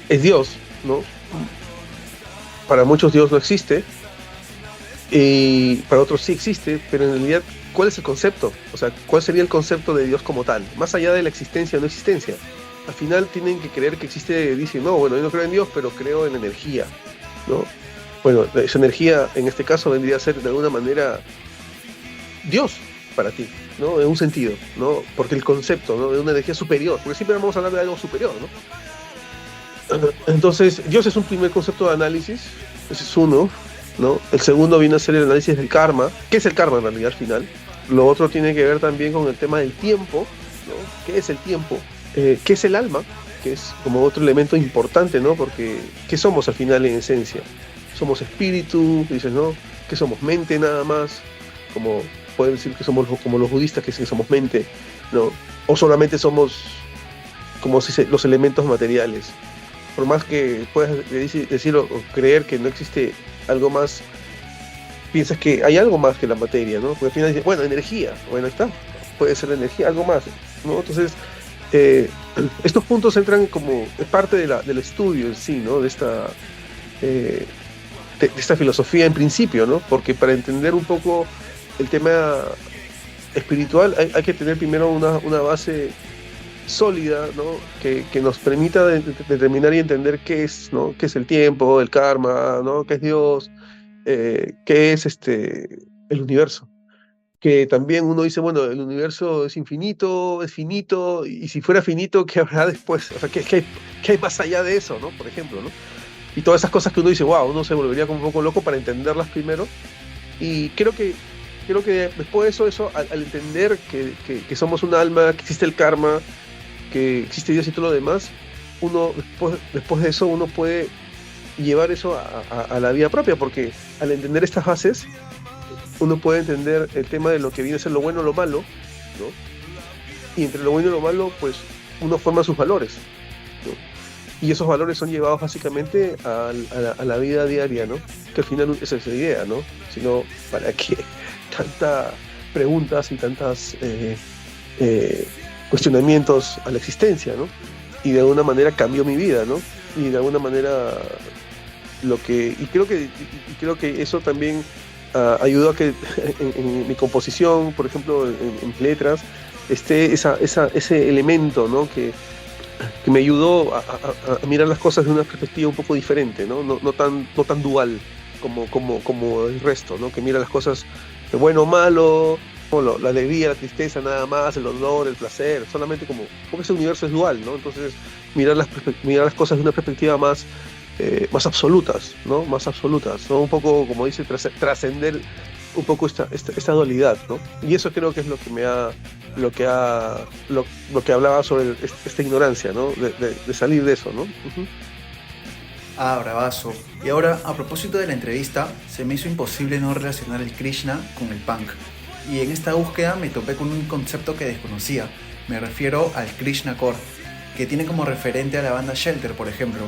Dios, ¿no? Para muchos Dios no existe, y para otros sí existe, pero en realidad, ¿cuál es el concepto? O sea, ¿cuál sería el concepto de Dios como tal? Más allá de la existencia o no existencia. Al final tienen que creer que existe, dicen, no, bueno, yo no creo en Dios, pero creo en la energía, ¿no? Bueno, esa energía, en este caso, vendría a ser de alguna manera Dios para ti, ¿no? En un sentido, ¿no? Porque el concepto, ¿no?, de una energía superior, porque siempre vamos a hablar de algo superior, ¿no? Entonces, Dios es un primer concepto de análisis, ese es uno, ¿no? El segundo viene a ser el análisis del karma. ¿Qué es el karma en realidad al final? Lo otro tiene que ver también con el tema del tiempo, ¿no? ¿Qué es el tiempo? ¿Qué es el alma? Que es como otro elemento importante, ¿no? Porque, ¿qué somos al final en esencia? ¿Somos espíritu? Dices, ¿no? ¿Qué somos? ¿Mente nada más? Como pueden decir que somos como los budistas, que dicen que somos mente, ¿no? O solamente somos como si los elementos materiales. Por más que puedas decir o creer que no existe algo más, piensas que hay algo más que la materia, ¿no? Porque al final dices, bueno, energía, bueno, ahí está, puede ser energía, algo más, ¿no? Entonces, estos puntos entran como parte del estudio en sí, ¿no? De esta filosofía en principio, ¿no? Porque para entender un poco el tema espiritual hay que tener primero una base sólida, ¿no? Que nos permita determinar y entender qué es, ¿no? Qué es el tiempo, el karma, ¿no? Qué es Dios, qué es el universo. Que también uno dice, bueno, el universo es infinito, es finito, y si fuera finito, ¿qué habrá después? O sea, ¿qué hay más allá de eso, ¿no? Por ejemplo, ¿no? y todas esas cosas que uno dice, wow, uno se volvería como un poco loco para entenderlas primero. Y creo que después de eso al entender que somos un alma, que existe el karma, que existe Dios y todo lo demás, uno después de eso uno puede llevar eso a la vida propia, porque al entender estas bases, uno puede entender el tema de lo que viene a ser lo bueno o lo malo, ¿no? Y entre lo bueno y lo malo, pues uno forma sus valores, ¿no? Y esos valores son llevados básicamente a la vida diaria, ¿no? Que al final esa es la idea, ¿no? Sino, ¿para qué tantas preguntas y tantas cuestionamientos a la existencia, ¿no? Y de alguna manera cambió mi vida, ¿no? Y de alguna manera creo que eso también ayudó a que en mi composición, por ejemplo, en letras, esté ese elemento, ¿no? Que me ayudó a mirar las cosas de una perspectiva un poco diferente, ¿no? No tan dual como el resto, ¿no? Que mira las cosas de bueno o malo, la alegría, la tristeza, nada más, el dolor, el placer, solamente porque ese universo es dual, ¿no? Entonces mirar las cosas de una perspectiva más absolutas, ¿no? Más absolutas, ¿no? Un poco, como dice, trascender un poco esta dualidad, ¿no? Y eso creo que es lo que hablaba sobre esta ignorancia, ¿no? De salir de eso, ¿no? Uh-huh. Ah, bravazo. Y ahora, a propósito de la entrevista, se me hizo imposible no relacionar el Krishna con el punk. Y en esta búsqueda me topé con un concepto que desconocía. Me refiero al Krishna Core, que tiene como referente a la banda Shelter, por ejemplo.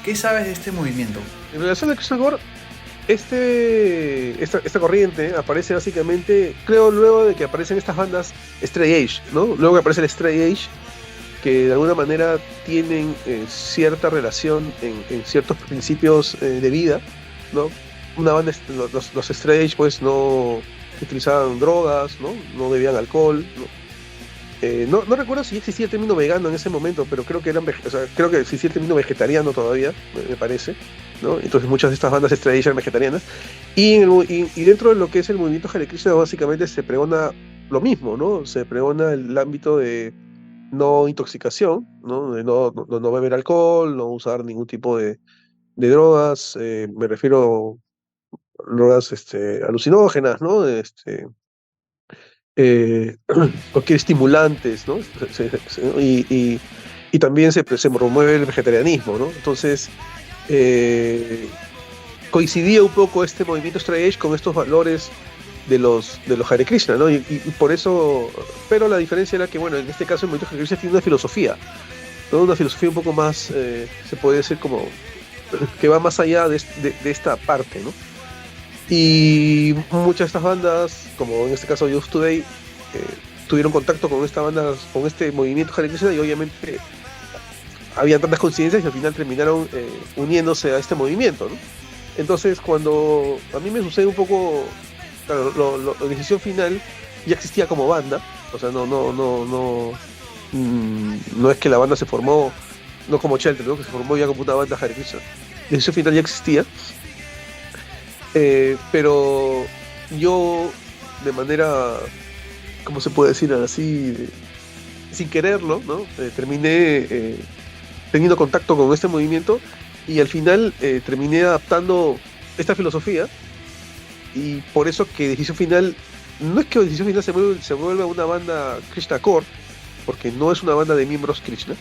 ¿Qué sabes de este movimiento? En relación al Krishna Core, esta corriente aparece básicamente, creo, luego de que aparecen estas bandas Straight Edge, ¿no? Luego que aparece el Straight Edge, que de alguna manera tienen cierta relación en ciertos principios de vida, ¿no? Una banda, los Straight Edge, pues, no utilizaban drogas, no bebían alcohol, ¿no? No recuerdo si existía el término vegano en ese momento, pero creo que creo que existía el término vegetariano todavía, me parece, ¿no? Entonces muchas de estas bandas Straight Edge eran vegetarianas, y dentro de lo que es el movimiento Hare Krishna básicamente se pregona lo mismo, ¿no? Se pregona el ámbito de no intoxicación, ¿no? De no beber alcohol, no usar ningún tipo de drogas, me refiero a drogas alucinógenas, ¿no? Cualquier estimulantes, ¿no? Y también se promueve el vegetarianismo, ¿no? Entonces, coincidía un poco este movimiento Straight Edge con estos valores de los Hare Krishna, ¿no? Y por eso, pero la diferencia era que, bueno, en este caso el movimiento Hare Krishna tiene una filosofía, ¿no? Una filosofía un poco más, se puede decir como, que va más allá de esta parte, ¿no? Y muchas de estas bandas, como en este caso Youth Today, tuvieron contacto con con este movimiento Hare Krishna, y obviamente habían tantas coincidencias y al final terminaron uniéndose a este movimiento, ¿no? Entonces, cuando a mí me sucede un poco, claro, la decisión final ya existía como banda, o sea, no es que la banda se formó, no como Shelter, ¿no? Que se formó ya como una banda Hare Krishna. La decisión final ya existía, pero yo, de manera, ¿cómo se puede decir así? Sin quererlo, ¿no? Terminé teniendo contacto con este movimiento, y al final terminé adaptando esta filosofía, y por eso que Decisión Final, no es que Decisión Final se vuelva una banda Krishna Core, porque no es una banda de miembros Krishna,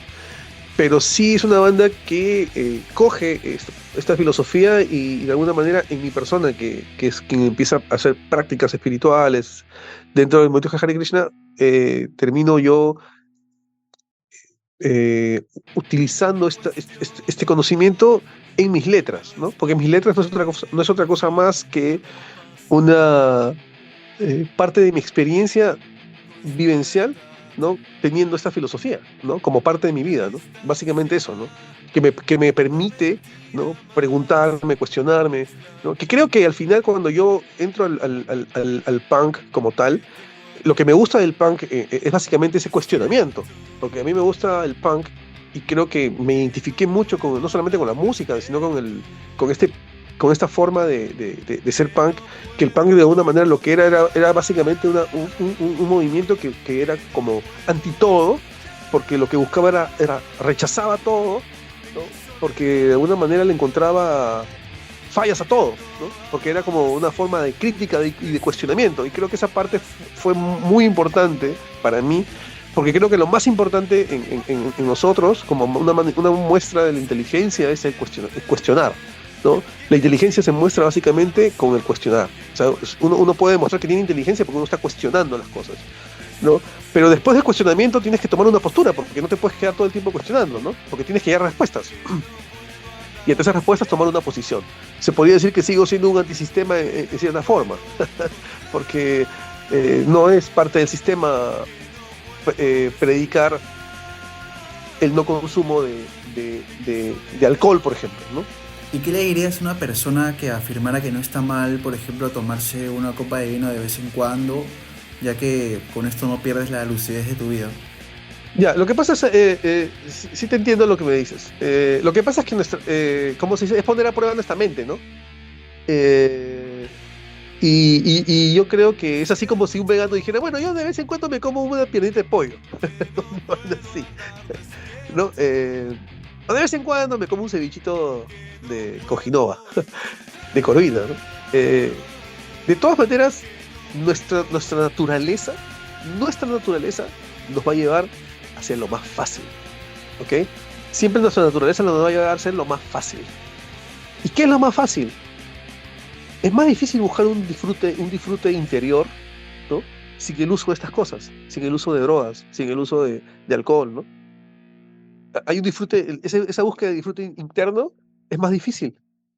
pero sí es una banda que coge esta filosofía y de alguna manera en mi persona, que es quien empieza a hacer prácticas espirituales dentro del movimiento Hare Krishna, termino yo utilizando este conocimiento en mis letras, ¿no? Porque mis letras no es otra cosa más que una parte de mi experiencia vivencial, ¿no? Teniendo esta filosofía, ¿no? Como parte de mi vida, ¿no? Básicamente eso, ¿no? Que me permite, ¿no? Preguntarme, cuestionarme, ¿no? Que creo que al final, cuando yo entro al punk como tal, lo que me gusta del punk es básicamente ese cuestionamiento, porque a mí me gusta el punk y creo que me identifiqué mucho no solamente con la música, sino con esta forma de ser punk, que el punk de alguna manera lo que era básicamente un movimiento que era como anti todo, porque lo que buscaba rechazaba todo, ¿no? porque de alguna manera le encontraba fallas a todo, ¿no? Porque era como una forma de crítica y de cuestionamiento, y creo que esa parte fue muy importante para mí, porque creo que lo más importante en nosotros, como una muestra de la inteligencia, es el cuestionar, ¿no? La inteligencia se muestra básicamente con el cuestionar. O sea, uno puede demostrar que tiene inteligencia porque uno está cuestionando las cosas, ¿no? Pero después del cuestionamiento tienes que tomar una postura, porque no te puedes quedar todo el tiempo cuestionando, ¿no? Porque tienes que hallar respuestas. Y ante esas respuestas tomar una posición. Se podría decir que sigo siendo un antisistema en cierta forma, porque no es parte del sistema predicar el no consumo de alcohol, por ejemplo, ¿no? ¿Y qué le dirías a una persona que afirmara que no está mal, por ejemplo, tomarse una copa de vino de vez en cuando, ya que con esto no pierdes la lucidez de tu vida? Ya, lo que pasa es, sí te entiendo lo que me dices. Lo que pasa es que ¿cómo se dice? Es poner a prueba nuestra mente, ¿no? Y yo creo que es así como si un vegano dijera, bueno, yo de vez en cuando me como una piernita de pollo. No es así, ¿no? O de vez en cuando me como un cevichito de cojinoa, de corvina, ¿no? De todas maneras, nuestra naturaleza nos va a llevar hacia lo más fácil, ¿ok? Siempre nuestra naturaleza nos va a llevar a hacer lo más fácil. ¿Y qué es lo más fácil? Es más difícil buscar un disfrute interior, ¿no? Sin el uso de estas cosas, sin el uso de drogas, sin el uso de alcohol, ¿no? Hay un disfrute, esa búsqueda de disfrute interno es más difícil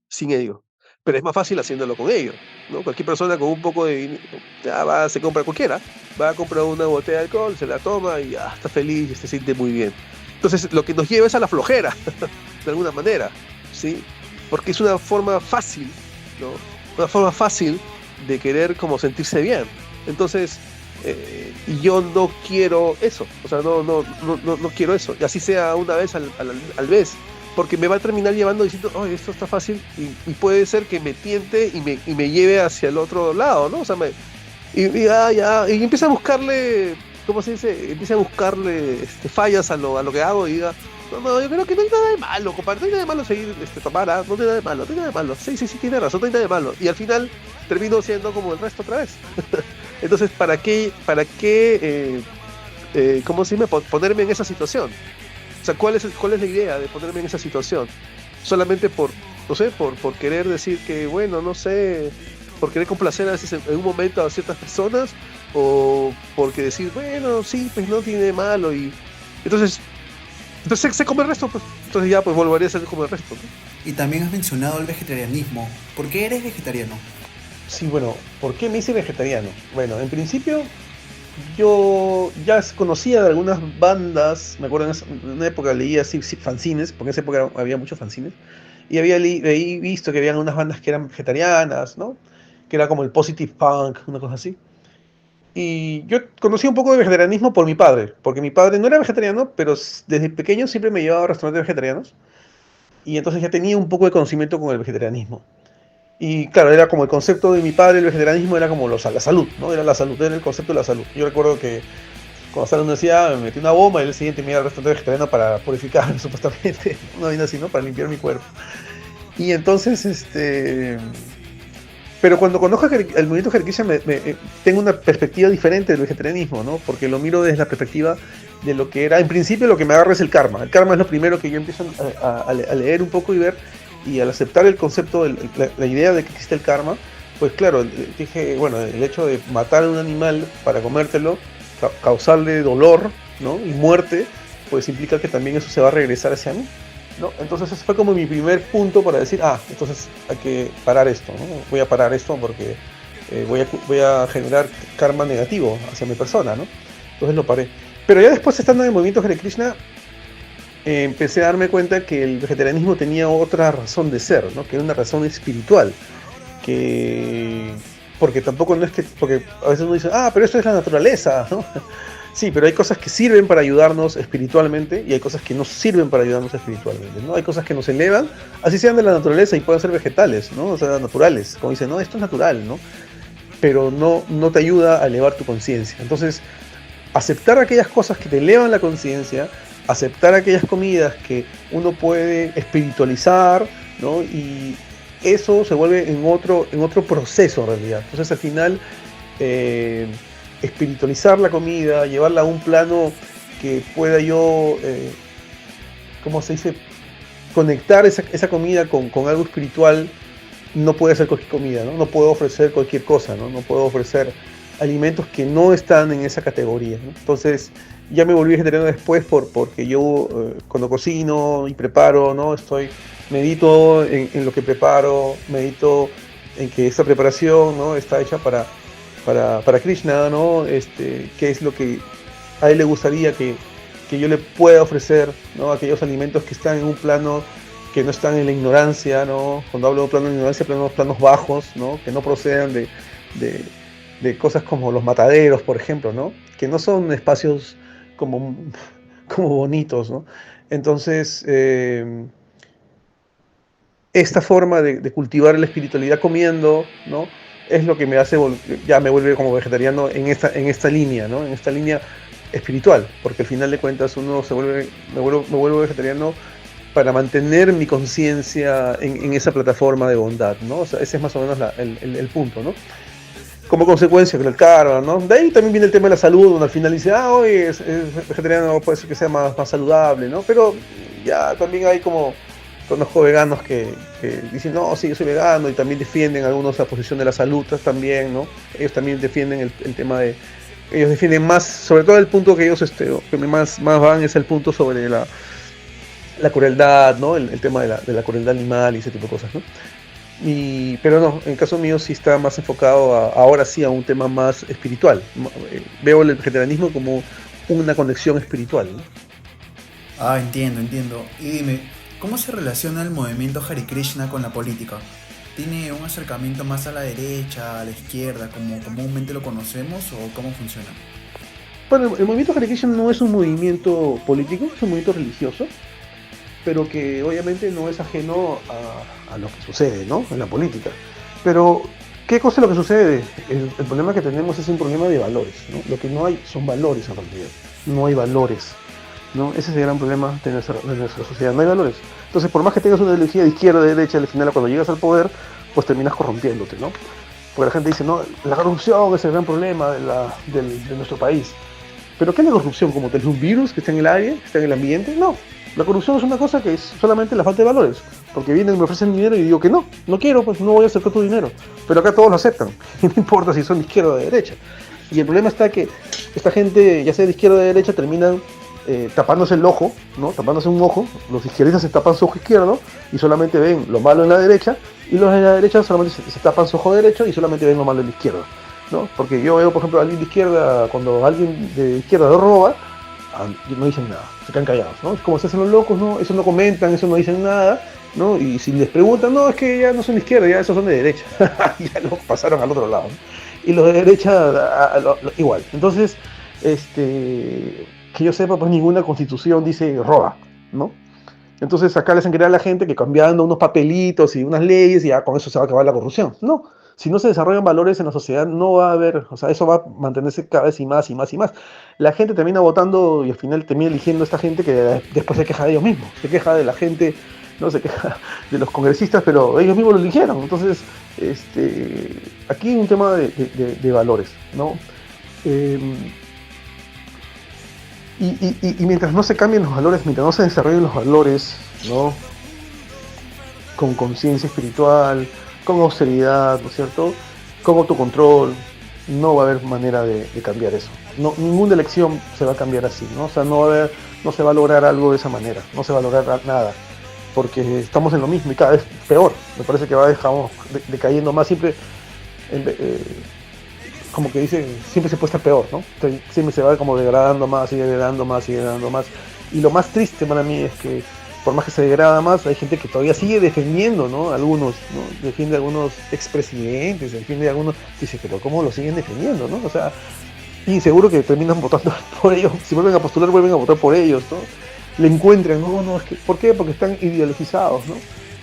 sin ello, pero es más fácil haciéndolo con ello, ¿no? Cualquier persona con un poco de dinero, ya se compra cualquiera, va a comprar una botella de alcohol, se la toma y ya está feliz y se siente muy bien. Entonces lo que nos lleva es a la flojera, de alguna manera, ¿sí? Porque es una forma fácil, ¿no? Una forma fácil de querer como sentirse bien. Entonces, y yo no quiero eso, o sea, no quiero eso, y así sea una vez al mes, porque me va a terminar llevando diciendo, oh, esto está fácil, y puede ser que me tiente y me lleve hacia el otro lado, ¿no? O sea, y empieza a buscarle, ¿cómo se dice? Empieza a buscarle fallas a lo que hago y diga, no, yo creo que no hay nada de malo, compadre, no hay nada de malo seguir tomar, no hay nada de malo, no hay nada de malo, sí, tiene razón, no hay nada de malo, y al final termino siendo como el resto otra vez. Entonces, ¿para qué ¿cómo se llama? Ponerme en esa situación? O sea, ¿cuál es la idea de ponerme en esa situación? Solamente por querer decir que, bueno, no sé, por querer complacer a veces en un momento a ciertas personas, o porque decir, bueno, sí, pues no tiene de malo, y entonces se come el resto, pues entonces ya pues volvería a ser como el resto, ¿no? Y también has mencionado el vegetarianismo. ¿Por qué eres vegetariano? Sí, bueno, ¿por qué me hice vegetariano? Bueno, en principio yo ya conocía de algunas bandas, me acuerdo en una época leía así fanzines, porque en esa época había muchos fanzines, y había visto que habían unas bandas que eran vegetarianas, ¿no? Que era como el positive punk, una cosa así. Y yo conocí un poco de vegetarianismo por mi padre, porque mi padre no era vegetariano, pero desde pequeño siempre me llevaba a restaurantes vegetarianos, y entonces ya tenía un poco de conocimiento con el vegetarianismo. Y claro, era como el concepto de mi padre, el vegetarianismo era como la salud, ¿no? Era la salud, era el concepto de la salud. Yo recuerdo que cuando estaba en la universidad me metí una bomba y el siguiente me iba al restaurante vegetariano para purificar, supuestamente, una vaina así, ¿no? Para limpiar mi cuerpo. Y entonces, pero cuando conozco el movimiento Hare Krishna tengo una perspectiva diferente del vegetarianismo, ¿no? Porque lo miro desde la perspectiva de lo que era, en principio lo que me agarra es el karma. El karma es lo primero que yo empiezo a leer un poco y ver, y al aceptar el concepto, la idea de que existe el karma, pues claro, dije, bueno, el hecho de matar a un animal para comértelo, causarle dolor, ¿no? Y muerte, pues implica que también eso se va a regresar hacia mí, ¿no? Entonces ese fue como mi primer punto para decir, entonces hay que parar esto, ¿no? Voy a parar esto porque voy a generar karma negativo hacia mi persona, ¿no? Entonces lo paré. Pero ya después, estando en el movimiento Hare Krishna, empecé a darme cuenta que el vegetarianismo tenía otra razón de ser, ¿no? Que era una razón espiritual, porque tampoco no es que, porque a veces uno dice, pero esto es la naturaleza, ¿no? Sí, pero hay cosas que sirven para ayudarnos espiritualmente y hay cosas que no sirven para ayudarnos espiritualmente, ¿no? Hay cosas que nos elevan, así sean de la naturaleza y pueden ser vegetales, ¿no? O sea, naturales, como dicen, no, esto es natural, ¿no? Pero no te ayuda a elevar tu conciencia. Entonces, aceptar aquellas cosas que te elevan la conciencia aceptar aquellas comidas que uno puede espiritualizar, ¿no? Y eso se vuelve en otro proceso en realidad. Entonces al final espiritualizar la comida, llevarla a un plano que pueda yo, ¿cómo se dice? Conectar esa comida con algo espiritual. No puede ser cualquier comida, ¿no? No puedo ofrecer cualquier cosa, ¿no? No puedo ofrecer alimentos que no están en esa categoría, ¿no? Entonces ya me volví vegetariano después porque yo cuando cocino y preparo, ¿no? Medito en lo que preparo, medito en que esta preparación, ¿no? Está hecha para Krishna, ¿no? Qué es lo que a él le gustaría que yo le pueda ofrecer, ¿no? Aquellos alimentos que están en un plano que no están en la ignorancia, ¿no? Cuando hablo de plano de ignorancia, planos bajos, ¿no? Que no procedan de cosas como los mataderos, por ejemplo, ¿no? Que no son espacios como bonitos, ¿no? Entonces, esta forma de cultivar la espiritualidad comiendo, ¿no? Es lo que me hace, ya me vuelve como vegetariano en esta línea, ¿no? En esta línea espiritual, porque al final de cuentas me vuelvo vegetariano para mantener mi conciencia en esa plataforma de bondad, ¿no? O sea, ese es más o menos el punto, ¿no? Como consecuencia del karma, ¿no? De ahí también viene el tema de la salud, donde al final dice, hoy es vegetariano, puede ser que sea más saludable, ¿no? Pero ya también hay como, conozco veganos que dicen, no, sí, yo soy vegano, y también defienden algunos la posición de la salud también, ¿no? Ellos también defienden el tema de, ellos defienden más, sobre todo el punto que ellos, que más van es el punto sobre la crueldad, ¿no? El tema de la crueldad animal y ese tipo de cosas, ¿no? Pero no, en el caso mío sí está más enfocado ahora sí a un tema más espiritual. Veo el vegetarianismo como una conexión espiritual, ¿no? Ah, entiendo. Y dime, ¿cómo se relaciona el movimiento Hare Krishna con la política? ¿Tiene un acercamiento más a la derecha, a la izquierda, como comúnmente lo conocemos, o cómo funciona? Bueno, el movimiento Hare Krishna no es un movimiento político, es un movimiento religioso, pero que obviamente no es ajeno a lo que sucede, ¿no? En la política. Pero, ¿qué cosa es lo que sucede? El problema que tenemos es un problema de valores, ¿no? Lo que no hay son valores en realidad. No hay valores, ¿no? Ese es el gran problema de nuestra sociedad. No hay valores. Entonces, por más que tengas una ideología de izquierda, de derecha, al final cuando llegas al poder, pues terminas corrompiéndote, ¿no? Porque la gente dice, no, la corrupción es el gran problema de nuestro país. ¿Pero qué es la corrupción? ¿Como es un virus que está en el aire, que está en el ambiente? No. La corrupción es una cosa que es solamente la falta de valores. Porque vienen y me ofrecen dinero y digo que no quiero, pues no voy a aceptar tu dinero. Pero acá todos lo aceptan. Y no importa si son de izquierda o de derecha. Y el problema está que esta gente, ya sea de izquierda o de derecha, terminan tapándose el ojo, ¿no? Tapándose un ojo. Los izquierdistas se tapan su ojo izquierdo y solamente ven lo malo en la derecha. Y los de la derecha solamente se tapan su ojo derecho y solamente ven lo malo en la izquierda, ¿no? Porque yo veo, por ejemplo, a alguien de izquierda, cuando alguien de izquierda lo roba, no dicen nada, se quedan callados, ¿no? Es como se hacen los locos, ¿no? Eso no comentan, eso no dicen nada, ¿no? Y si les preguntan, no, es que ya no son de izquierda, ya esos son de derecha, ya lo pasaron al otro lado, ¿no? Y los de derecha, igual. Entonces, que yo sepa, pues ninguna constitución dice roba, ¿no? Entonces acá les han creado a la gente que cambiando unos papelitos y unas leyes y ya con eso se va a acabar la corrupción. No, si no se desarrollan valores en la sociedad no va a haber, o sea, eso va a mantenerse cada vez y más y más y más. La gente termina votando y al final termina eligiendo a esta gente que después se queja de ellos mismos, se queja de la gente, no se queja de los congresistas, pero ellos mismos lo eligieron. Entonces, aquí hay un tema de valores, ¿no? Y mientras no se cambien los valores, mientras no se desarrollen los valores, ¿no? Con conciencia espiritual, con austeridad, ¿no es cierto? Con autocontrol, no va a haber manera de cambiar eso. No, ninguna elección se va a cambiar así, ¿no? O sea, no se va a lograr algo de esa manera, no se va a lograr nada, porque estamos en lo mismo y cada vez peor. Me parece que dejamos decayendo más, siempre, como que dice, siempre se puede estar peor, ¿no? Entonces, siempre se va como degradando más, sigue degradando más, sigue degradando más. Y lo más triste para mí es que por más que se degrada más, hay gente que todavía sigue defendiendo, ¿no? Algunos, ¿no? Defiende a algunos expresidentes, defiende a algunos, dice, pero ¿cómo lo siguen defendiendo, no? O sea, y seguro que terminan votando por ellos, si vuelven a postular, vuelven a votar por ellos, ¿no? Le encuentran, no, es que, ¿por qué? Porque están ideologizados, ¿no?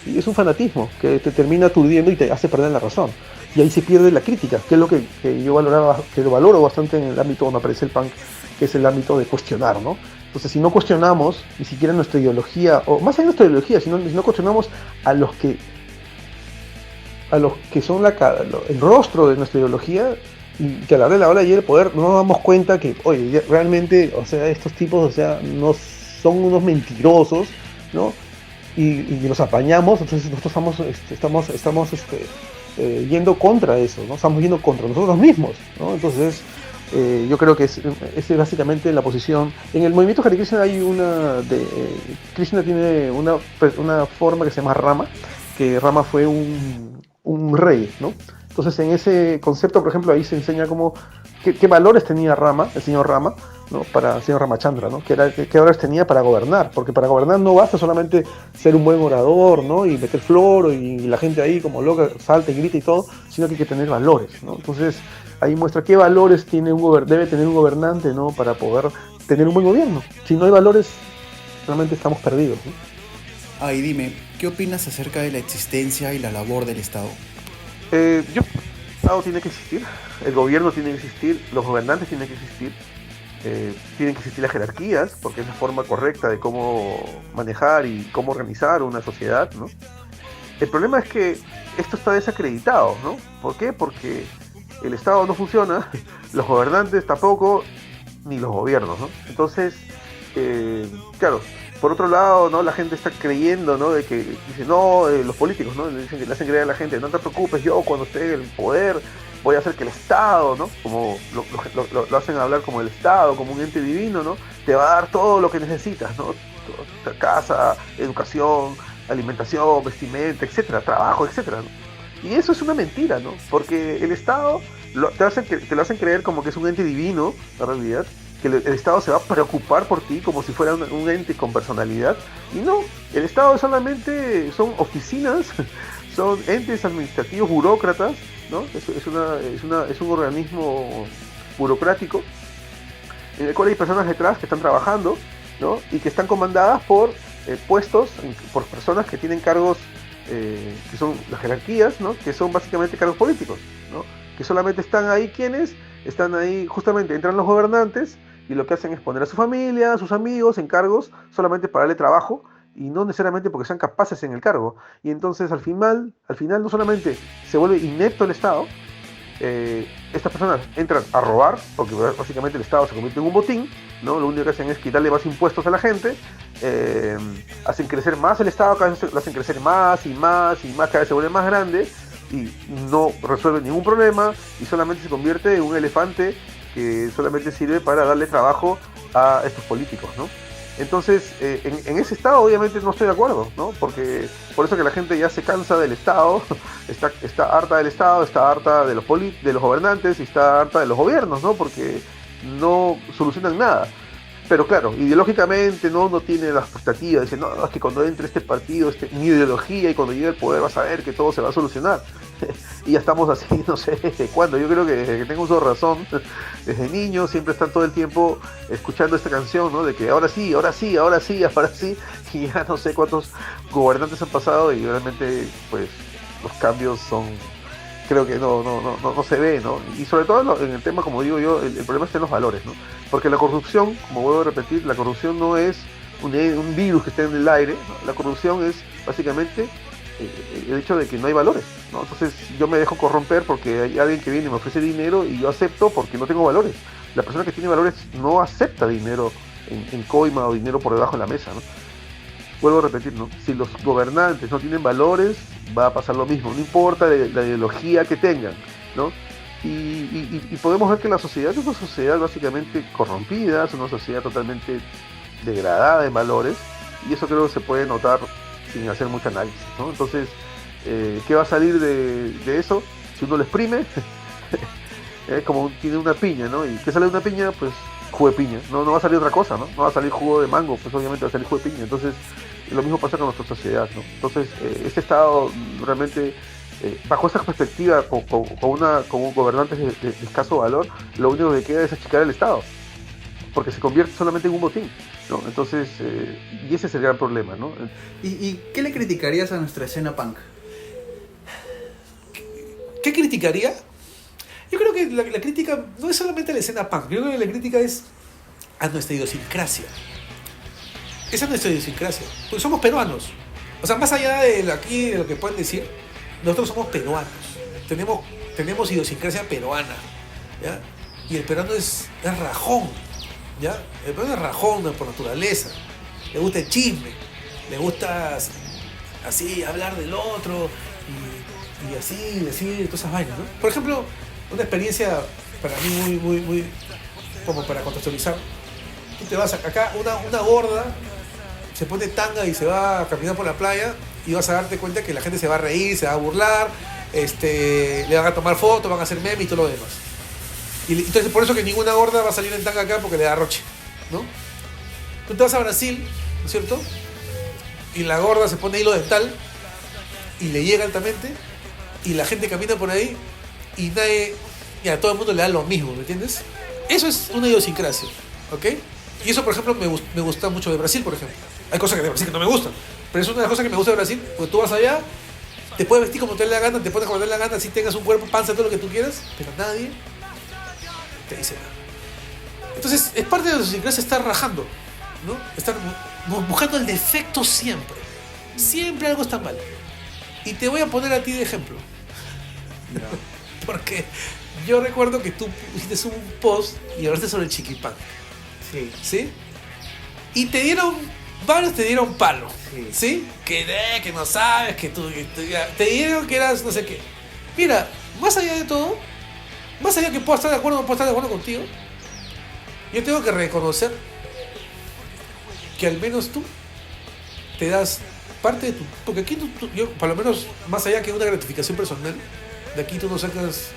Y es un fanatismo que te termina aturdiendo y te hace perder la razón. Y ahí se pierde la crítica, que es lo que yo valoraba, que lo valoro bastante en el ámbito donde aparece el punk, que es el ámbito de cuestionar, ¿no? Entonces, si no cuestionamos ni siquiera nuestra ideología, o más allá de nuestra ideología, si no cuestionamos a los que son el rostro de nuestra ideología, y que a la hora de el poder no nos damos cuenta que, oye, realmente, o sea, estos tipos, o sea, no son unos mentirosos, ¿no? Y los apañamos, entonces nosotros estamos yendo contra eso, ¿no? Estamos yendo contra nosotros mismos, ¿no? Entonces, yo creo que es básicamente la posición. En el movimiento Hare Krishna hay Krishna tiene una forma que se llama Rama, que Rama fue un rey, ¿no? Entonces, en ese concepto, por ejemplo, ahí se enseña qué valores tenía Rama, el señor Rama, ¿no? El señor Ramachandra, ¿no? Qué valores tenía para gobernar, porque para gobernar no basta solamente ser un buen orador, ¿no? Y meter flor y la gente ahí como loca salta y grita y todo, sino que hay que tener valores, ¿no? Entonces, ahí muestra qué valores debe tener un gobernante, ¿no? Para poder tener un buen gobierno. Si no hay valores, realmente estamos perdidos, ¿no? Y dime, ¿qué opinas acerca de la existencia y la labor del Estado? El Estado tiene que existir, el gobierno tiene que existir, los gobernantes tienen que existir, tienen que existir las jerarquías, porque es la forma correcta de cómo manejar y cómo organizar una sociedad, ¿no? El problema es que esto está desacreditado, ¿no? ¿Por qué? Porque el Estado no funciona, los gobernantes tampoco, ni los gobiernos, ¿no? Entonces, claro, por otro lado, ¿no? La gente está creyendo, ¿no? De que dice, no, los políticos, ¿no? Le hacen creer a la gente, no te preocupes, yo cuando esté en el poder voy a hacer que el Estado, ¿no? Como lo hacen hablar como el Estado, como un ente divino, ¿no? Te va a dar todo lo que necesitas, ¿no? Casa, educación, alimentación, vestimenta, etcétera, trabajo, etcétera, ¿no? Y eso es una mentira, ¿no? Porque el Estado te lo hacen creer como que es un ente divino, en realidad, que el Estado se va a preocupar por ti como si fuera un ente con personalidad, y no, el Estado solamente son oficinas, son entes administrativos burócratas, ¿no? Es un organismo burocrático en el cual hay personas detrás que están trabajando, ¿no? Y que están comandadas por puestos, por personas que tienen cargos, que son las jerarquías, ¿no? Que son básicamente cargos políticos, ¿no? Que solamente están ahí están ahí, justamente entran los gobernantes y lo que hacen es poner a su familia, a sus amigos en cargos solamente para darle trabajo y no necesariamente porque sean capaces en el cargo. Y entonces al final no solamente se vuelve inepto el Estado, estas personas entran a robar, porque básicamente el Estado se convierte en un botín, ¿no? Lo único que hacen es quitarle más impuestos a la gente, hacen crecer más el Estado, cada vez lo hacen crecer más y más y más, cada vez se vuelve más grande y no resuelve ningún problema y solamente se convierte en un elefante que solamente sirve para darle trabajo a estos políticos, ¿no? Entonces, en ese estado obviamente no estoy de acuerdo, ¿no? Porque por eso que la gente ya se cansa del Estado, está harta del Estado, está harta de los gobernantes y está harta de los gobiernos, ¿no? Porque no solucionan nada. Pero claro, ideológicamente no tiene la expectativa, dice, no, es que cuando entre este partido, mi ideología, y cuando llegue al poder vas a ver que todo se va a solucionar. Y ya estamos así, no sé cuándo. Yo creo que tengo uso de razón. Desde niño siempre están todo el tiempo escuchando esta canción, ¿no? De que ahora sí, ahora sí, ahora sí, ahora sí. Y ya no sé cuántos gobernantes han pasado y realmente, pues, los cambios son... Creo que no se ve, ¿no? Y sobre todo en el tema, como digo yo, el problema está en los valores, ¿no? Porque la corrupción, como vuelvo a repetir, la corrupción no es un virus que esté en el aire, ¿no? La corrupción es básicamente el hecho de que no hay valores, ¿no? Entonces yo me dejo corromper porque hay alguien que viene y me ofrece dinero y yo acepto porque no tengo valores. La persona que tiene valores no acepta dinero en coima o dinero por debajo de la mesa, ¿no? Vuelvo a repetir, ¿no? Si los gobernantes no tienen valores, va a pasar lo mismo, no importa la ideología que tengan, ¿no? Y podemos ver que la sociedad es una sociedad básicamente corrompida, es una sociedad totalmente degradada en valores, y eso creo que se puede notar sin hacer mucho análisis, ¿no? Entonces, ¿qué va a salir de eso? Si uno lo exprime, como tiene una piña, ¿no? ¿Y qué sale de una piña? Pues jugo de piña, no va a salir otra cosa, ¿no? No va a salir jugo de mango, pues obviamente va a salir jugo de piña. Entonces, lo mismo pasa con nuestra sociedad, ¿no? Entonces, este Estado realmente, bajo esa perspectiva, con gobernantes de escaso valor, lo único que queda es achicar el Estado, porque se convierte solamente en un botín, ¿no? Entonces, y ese es el gran problema, ¿no? ¿Y qué le criticarías a nuestra escena punk? ¿Qué criticaría? Yo creo que la crítica no es solamente a la escena punk, yo creo que la crítica es a nuestra idiosincrasia. Esa es nuestra idiosincrasia, porque somos peruanos. O sea, más allá de aquí de lo que pueden decir, nosotros somos peruanos. Tenemos idiosincrasia peruana, ¿ya? Y el peruano es rajón, ¿ya? El peruano es rajón por naturaleza. Le gusta el chisme, le gusta así hablar del otro y así decir todas esas vainas, ¿no? Por ejemplo, una experiencia para mí muy como para contextualizar. Tú te vas acá, una gorda se pone tanga y se va a caminar por la playa y vas a darte cuenta que la gente se va a reír, se va a burlar, le van a tomar fotos, van a hacer memes y todo lo demás. Y entonces por eso que ninguna gorda va a salir en tanga acá porque le da roche, ¿no? Tú te vas a Brasil, ¿no es cierto? Y la gorda se pone hilo dental y le llega altamente y la gente camina por ahí y a todo el mundo le da lo mismo, ¿me entiendes? Eso es una idiosincrasia, ¿ok? Y eso, por ejemplo, me gusta mucho de Brasil, por ejemplo. Hay cosas que de Brasil que no me gustan, pero es una de las cosas que me gusta de Brasil, porque tú vas allá, te puedes vestir como te dé la gana, te pones como te dé la gana, si tengas un cuerpo, panza, todo lo que tú quieras, pero nadie te dice nada. Entonces, es parte de la idiosincrasia estar rajando, ¿no? Estar buscando el defecto siempre. Siempre algo está mal. Y te voy a poner a ti de ejemplo. No. Porque yo recuerdo que tú hiciste un post y hablaste sobre el chiquipán. Sí. ¿Sí? Y varios te dieron palo. Sí. ¿Sí? Que no sabes, que tú te dieron que eras no sé qué. Mira, más allá de todo, más allá que pueda estar de acuerdo o no pueda estar de acuerdo contigo, yo tengo que reconocer que al menos tú te das parte de tu... Porque aquí yo, por lo menos, más allá que una gratificación personal, de aquí tú no sacas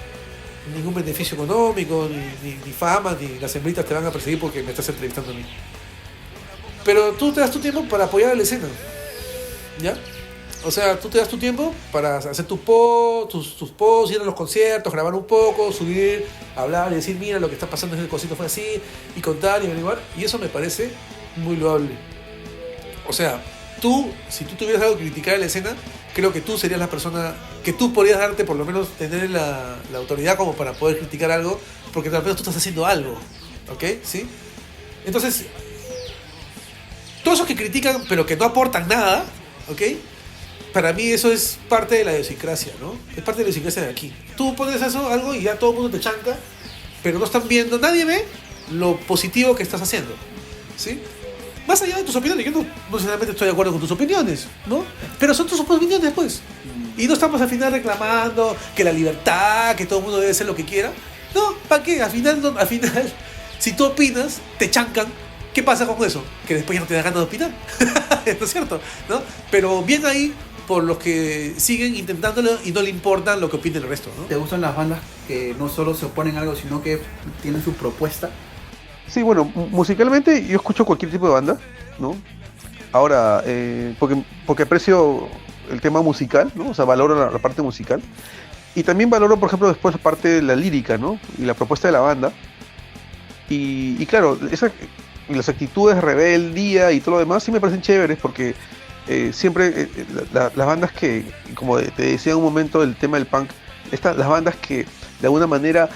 ningún beneficio económico, ni fama, ni las hembritas te van a perseguir porque me estás entrevistando a mí. Pero tú te das tu tiempo para apoyar a la escena, ¿ya? O sea, tú te das tu tiempo para hacer tus posts, ir a los conciertos, grabar un poco, subir, hablar y decir, mira, lo que está pasando en el concierto fue así, y contar y averiguar, y eso me parece muy loable. O sea, si tú tuvieras algo que criticar a la escena, creo que tú serías la persona que tú podrías darte, por lo menos tener la autoridad como para poder criticar algo, porque tal vez tú estás haciendo algo, ¿ok? ¿Sí? Entonces, todos esos que critican pero que no aportan nada, ¿ok? Para mí eso es parte de la idiosincrasia, ¿no? Es parte de la idiosincrasia de aquí. Tú pones algo y ya todo el mundo te chanca, pero no están viendo, nadie ve lo positivo que estás haciendo, ¿sí? Más allá de tus opiniones, yo no necesariamente estoy de acuerdo con tus opiniones, ¿no? Pero son tus opiniones, pues. Y no estamos al final reclamando que la libertad, que todo el mundo debe hacer lo que quiera. No, ¿para qué? Al final, si tú opinas, te chancan. ¿Qué pasa con eso? Que después ya no te da ganas de opinar. ¿No es cierto? ¿No? Pero bien ahí por los que siguen intentándolo y no le importa lo que opine el resto, ¿no? ¿Te gustan las bandas que no solo se oponen a algo, sino que tienen su propuesta? Sí, bueno, musicalmente yo escucho cualquier tipo de banda, ¿no? Ahora, porque aprecio el tema musical, ¿no? O sea, valoro la parte musical. Y también valoro, por ejemplo, después la parte de la lírica, ¿no? Y la propuesta de la banda. Y claro, las actitudes, rebeldía y todo lo demás sí me parecen chéveres porque siempre las bandas que, como te decía en un momento, el tema del punk, las bandas que de alguna manera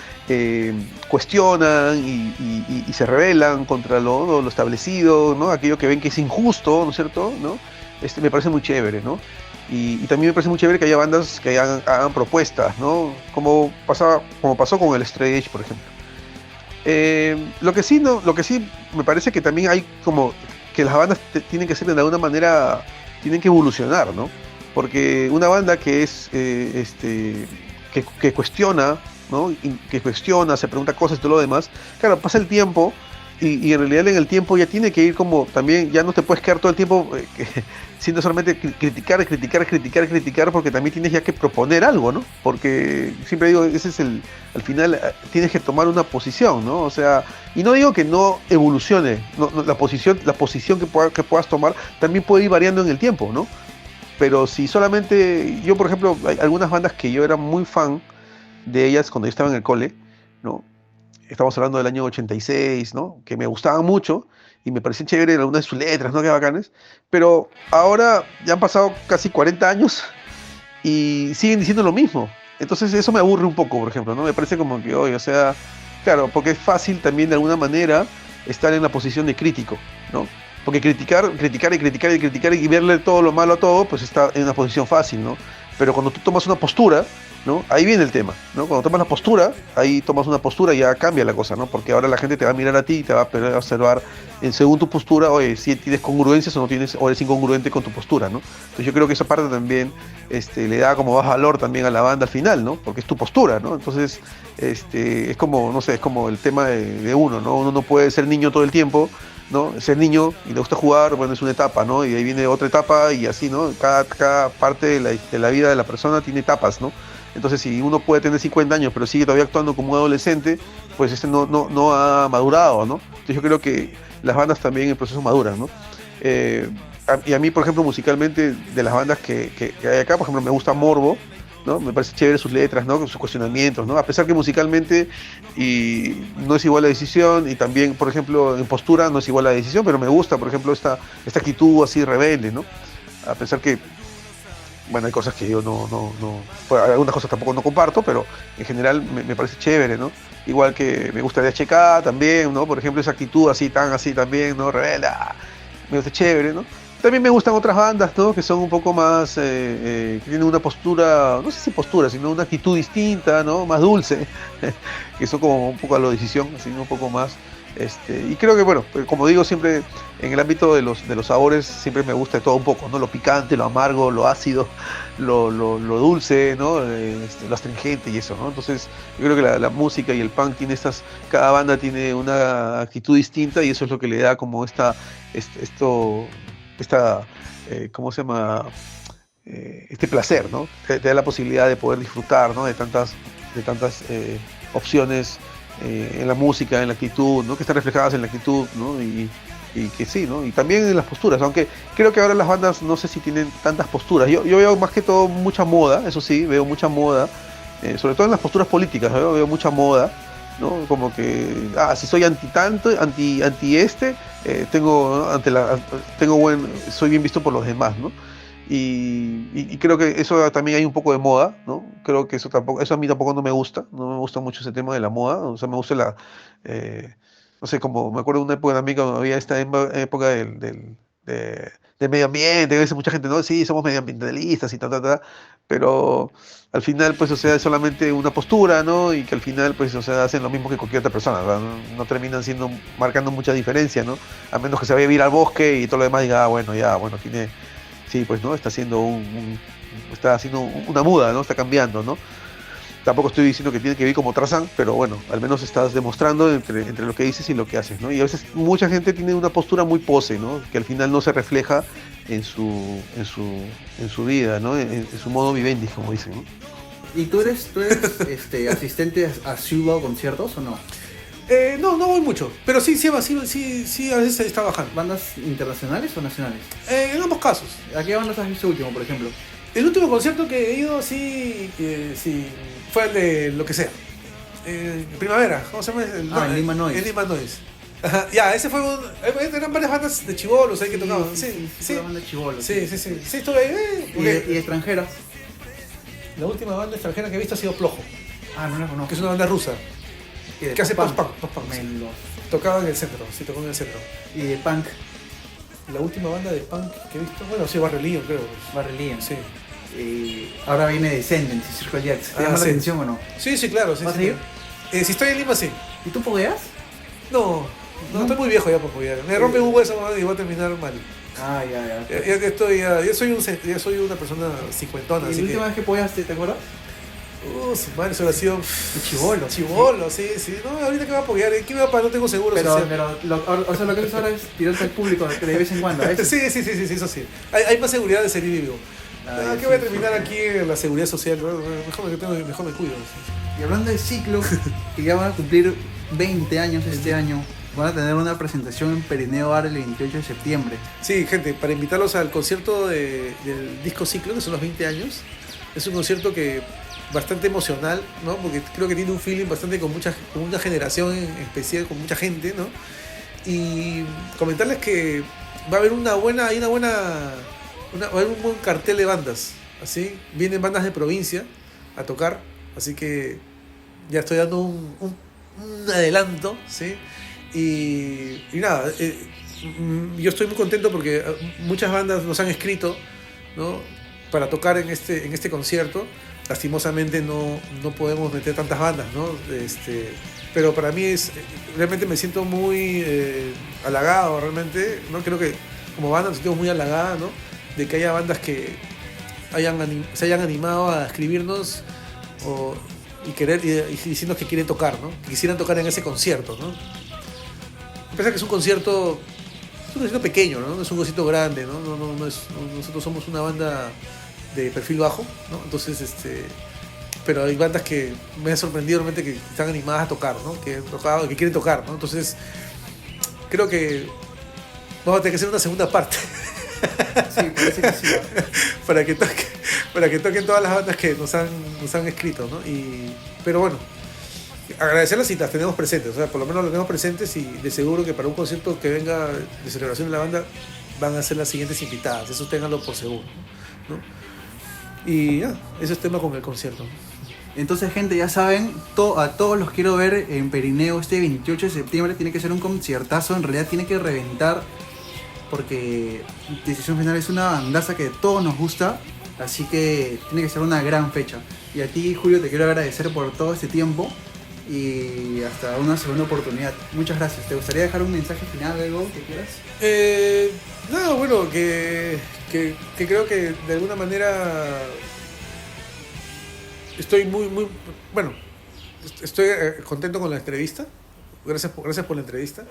cuestionan y se rebelan contra lo establecido, ¿no? Aquello que ven que es injusto, ¿no es cierto? ¿No? Me parece muy chévere, ¿no? Y también me parece muy chévere que haya bandas que hagan propuestas, ¿no? Como pasó con el Straight Edge, por ejemplo. Lo que sí me parece que también hay como que las bandas tienen que ser de alguna manera, tienen que evolucionar, ¿no? Porque una banda que es que cuestiona, ¿no? Y que cuestiona, se pregunta cosas y todo lo demás, claro, pasa el tiempo y en realidad en el tiempo ya tiene que ir como también, ya no te puedes quedar todo el tiempo siendo solamente criticar, porque también tienes ya que proponer algo, ¿no? Porque siempre digo, ese es al final tienes que tomar una posición, ¿no? O sea, y no digo que no evolucione, la posición que puedas tomar también puede ir variando en el tiempo, ¿no? Pero si solamente, yo por ejemplo, hay algunas bandas que yo era muy fan de ellas cuando yo estaba en el cole, ¿no? Estamos hablando del año 86, ¿no? Que me gustaban mucho y me parecían chéveres algunas de sus letras, ¿no? Qué bacanes. Pero ahora ya han pasado casi 40 años y siguen diciendo lo mismo. Entonces eso me aburre un poco, por ejemplo, ¿no? Me parece como que, oye, o sea, claro, porque es fácil también de alguna manera estar en la posición de crítico, ¿no? Porque criticar y verle todo lo malo a todo, pues está en una posición fácil, ¿no? Pero cuando tú tomas una postura, ¿no? Ahí viene el tema, ¿no? Cuando tomas la postura, ahí tomas una postura y ya cambia la cosa, ¿no? Porque ahora la gente te va a mirar a ti y te va a observar según tu postura, oye, si tienes congruencias o no tienes, o eres incongruente con tu postura, ¿no? Entonces yo creo que esa parte también le da como más valor también a la banda al final, ¿no? Porque es tu postura, ¿no? Entonces, es como, no sé, es como el tema de uno, ¿no? Uno no puede ser niño todo el tiempo, ¿no? Ser niño y le gusta jugar, bueno, es una etapa, ¿no? Y ahí viene otra etapa y así, ¿no? Cada parte de la vida de la persona tiene etapas, ¿no? Entonces, si uno puede tener 50 años, pero sigue todavía actuando como un adolescente, pues no ha madurado, ¿no? Entonces, yo creo que las bandas también en el proceso maduran, ¿no? Y a mí, por ejemplo, musicalmente, de las bandas que hay acá, por ejemplo, me gusta Morbo, ¿no? Me parece chévere sus letras, ¿no? Sus cuestionamientos, ¿no? A pesar que musicalmente no es igual la Decisión, y también, por ejemplo, en postura no es igual la Decisión, pero me gusta, por ejemplo, esta actitud así rebelde, ¿no? A pesar que, bueno, hay cosas que yo pues, algunas cosas tampoco no comparto, pero en general me parece chévere, ¿no? Igual que me gusta de HK también, ¿no? Por ejemplo, esa actitud así también, ¿no? Rebelde, me gusta chévere, ¿no? También me gustan otras bandas, ¿no? Que son un poco más, que tienen una postura, no sé si postura, sino una actitud distinta, ¿no? Más dulce, que son como un poco a la Decisión, así, ¿no? Un poco más. Y creo que, bueno, como digo siempre, en el ámbito de los sabores, siempre me gusta de todo un poco, ¿no? Lo picante, lo amargo, lo ácido, lo dulce, ¿no? Lo astringente y eso, ¿no? Entonces, yo creo que la música y el punk cada banda tiene una actitud distinta y eso es lo que le da como ¿cómo se llama? Este placer, ¿no? Te da la posibilidad de poder disfrutar, ¿no? De tantas opciones en la música, en la actitud, ¿no? Que están reflejadas en la actitud, ¿no? Y que sí, ¿no? Y también en las posturas, aunque creo que ahora las bandas no sé si tienen tantas posturas. Yo veo más que todo mucha moda, eso sí, veo mucha moda, sobre todo en las posturas políticas, ¿no? Veo mucha moda, ¿no? Como que, si soy anti tanto, anti soy bien visto por los demás, ¿no? Y creo que eso también hay un poco de moda, ¿no? Creo que eso a mí tampoco no me gusta mucho ese tema de la moda, o sea, me gusta no sé, como me acuerdo de una época también cuando había esta época del medio ambiente, a veces mucha gente, no, sí, somos medioambientalistas y pero al final, pues, o sea, es solamente una postura, ¿no? Y que al final, pues, o sea, hacen lo mismo que cualquier otra persona, ¿verdad? No terminan marcando mucha diferencia, ¿no? A menos que se vaya a ir al bosque y todo lo demás diga, bueno, sí, pues, ¿no? Está haciendo una muda, ¿no? Está cambiando, ¿no? Tampoco estoy diciendo que tiene que vivir como Tarzán, pero bueno, al menos estás demostrando entre lo que dices y lo que haces, ¿no? Y a veces mucha gente tiene una postura muy pose, ¿no? Que al final no se refleja en su vida, ¿no? En su modo vivendi, como dicen, ¿no? ¿Y tú eres asistente a Ciudad conciertos o no? No voy mucho, pero sí, a veces se está bajando. ¿Bandas internacionales o nacionales? En ambos casos. ¿A qué bandas has visto último, por ejemplo? El último concierto que he ido, sí, fue el de lo que sea. Primavera, ¿cómo se llama? En Lima Noise. En Lima Noise. Ajá, ya, ese fue eran varias bandas de chibolos ahí que tocaban. Sí. Una banda de chibolos. Sí, estuve ahí. ¿Y extranjeras? La última banda extranjera que he visto ha sido Plojo. No la conozco. Que es una banda rusa. Que hace post-punk. Sí. Tocaba en el centro, tocó en el centro. ¿Y de punk? La última banda de punk que he visto, bueno, sí, Barrio Leon, creo. Barrio Leon. Sí. Ahora viene Descendants y Circle Jerks. ¿Te llama la atención o no? Sí, claro. ¿Vas a ir? Si estoy en Lima, sí. ¿Y tú pogueas? No, estoy muy viejo ya para poguear. Me rompe un hueso y voy a terminar mal. Ya soy una persona cincuentona. ¿Y la última vez que pogueaste, te acuerdas? Su madre, eso ha sido chivolo, sí. No, ahorita que va a apoyar, ¿qué va a pagar? No tengo seguro social. Pero lo que haces ahora es tirarte al público de vez en cuando, Sí, eso sí. Hay más seguridad de salir vivo. ¿Qué voy a terminar aquí en la seguridad social? Mejor me cuido. Y hablando de ciclo, que ya van a cumplir 20 años este año, van a tener una presentación en Perineo Bar el 28 de septiembre. Sí, gente, para invitarlos al concierto del disco Ciclo, que son los 20 años. Es un concierto que bastante emocional, ¿no? Porque creo que tiene un feeling bastante con una generación en especial, con mucha gente, ¿no? Y comentarles que va a haber un buen cartel de bandas, ¿así? Vienen bandas de provincia a tocar, Así que ya estoy dando un adelanto, ¿sí? Y nada, yo estoy muy contento porque muchas bandas nos han escrito, ¿no?, para tocar en este concierto. Lastimosamente no podemos meter tantas bandas, ¿no? Pero para mí realmente me siento muy halagado, realmente, ¿no? Creo que como banda nos sentimos muy halagados, ¿no?, de que haya bandas que se hayan animado a escribirnos y diciendo que quieren tocar, ¿no?, que quisieran tocar en ese concierto, ¿no? A pesar que es un concierto pequeño, ¿no? No es un concierto grande, ¿no? Nosotros somos una banda de perfil bajo, ¿no? Entonces, pero hay bandas que me han sorprendido realmente que están animadas a tocar, ¿no?, que han tocado, que quieren tocar, ¿no? Entonces, creo que vamos a tener que hacer una segunda parte. Sí, parece que sí. para que toquen todas las bandas que nos han escrito, ¿no? Pero bueno, agradecerlas y las tenemos presentes, o sea, por lo menos las tenemos presentes, y de seguro que para un concierto que venga de celebración de la banda van a ser las siguientes invitadas, eso ténganlo por seguro, ¿no? Y ya, eso es tema con el concierto. Entonces, gente, ya saben, a todos los quiero ver en Perineo este 28 de septiembre. Tiene que ser un conciertazo, en realidad tiene que reventar, porque Decisión Final es una bandaza que a todos nos gusta, así que tiene que ser una gran fecha. Y a ti, Julio, te quiero agradecer por todo este tiempo y hasta una segunda oportunidad. Muchas gracias. ¿Te gustaría dejar un mensaje final, algo que quieras? No, bueno, que creo que de alguna manera estoy estoy contento con la entrevista. Gracias por la entrevista.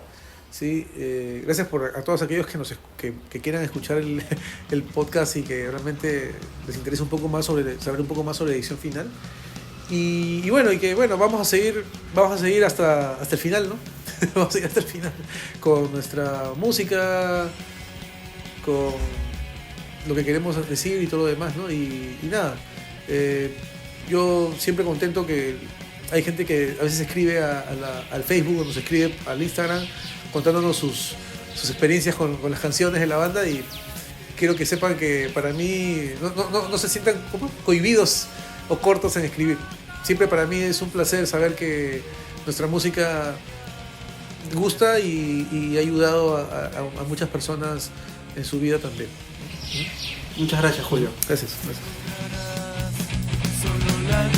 Sí, gracias a todos aquellos que quieran escuchar el podcast y que realmente les interese un poco más saber un poco más sobre Decisión Final. Y bueno, vamos a seguir hasta el final, ¿no? Vamos a seguir hasta el final con nuestra música, con lo que queremos decir y todo lo demás, ¿no? Y nada, yo siempre contento que hay gente que a veces escribe al Facebook o nos escribe al Instagram contándonos sus experiencias con las canciones de la banda, y quiero que sepan que para mí no se sientan como cohibidos o cortos en escribir. Siempre para mí es un placer saber que nuestra música gusta y ha ayudado a muchas personas en su vida también. Muchas gracias, Julio. Gracias. Solo la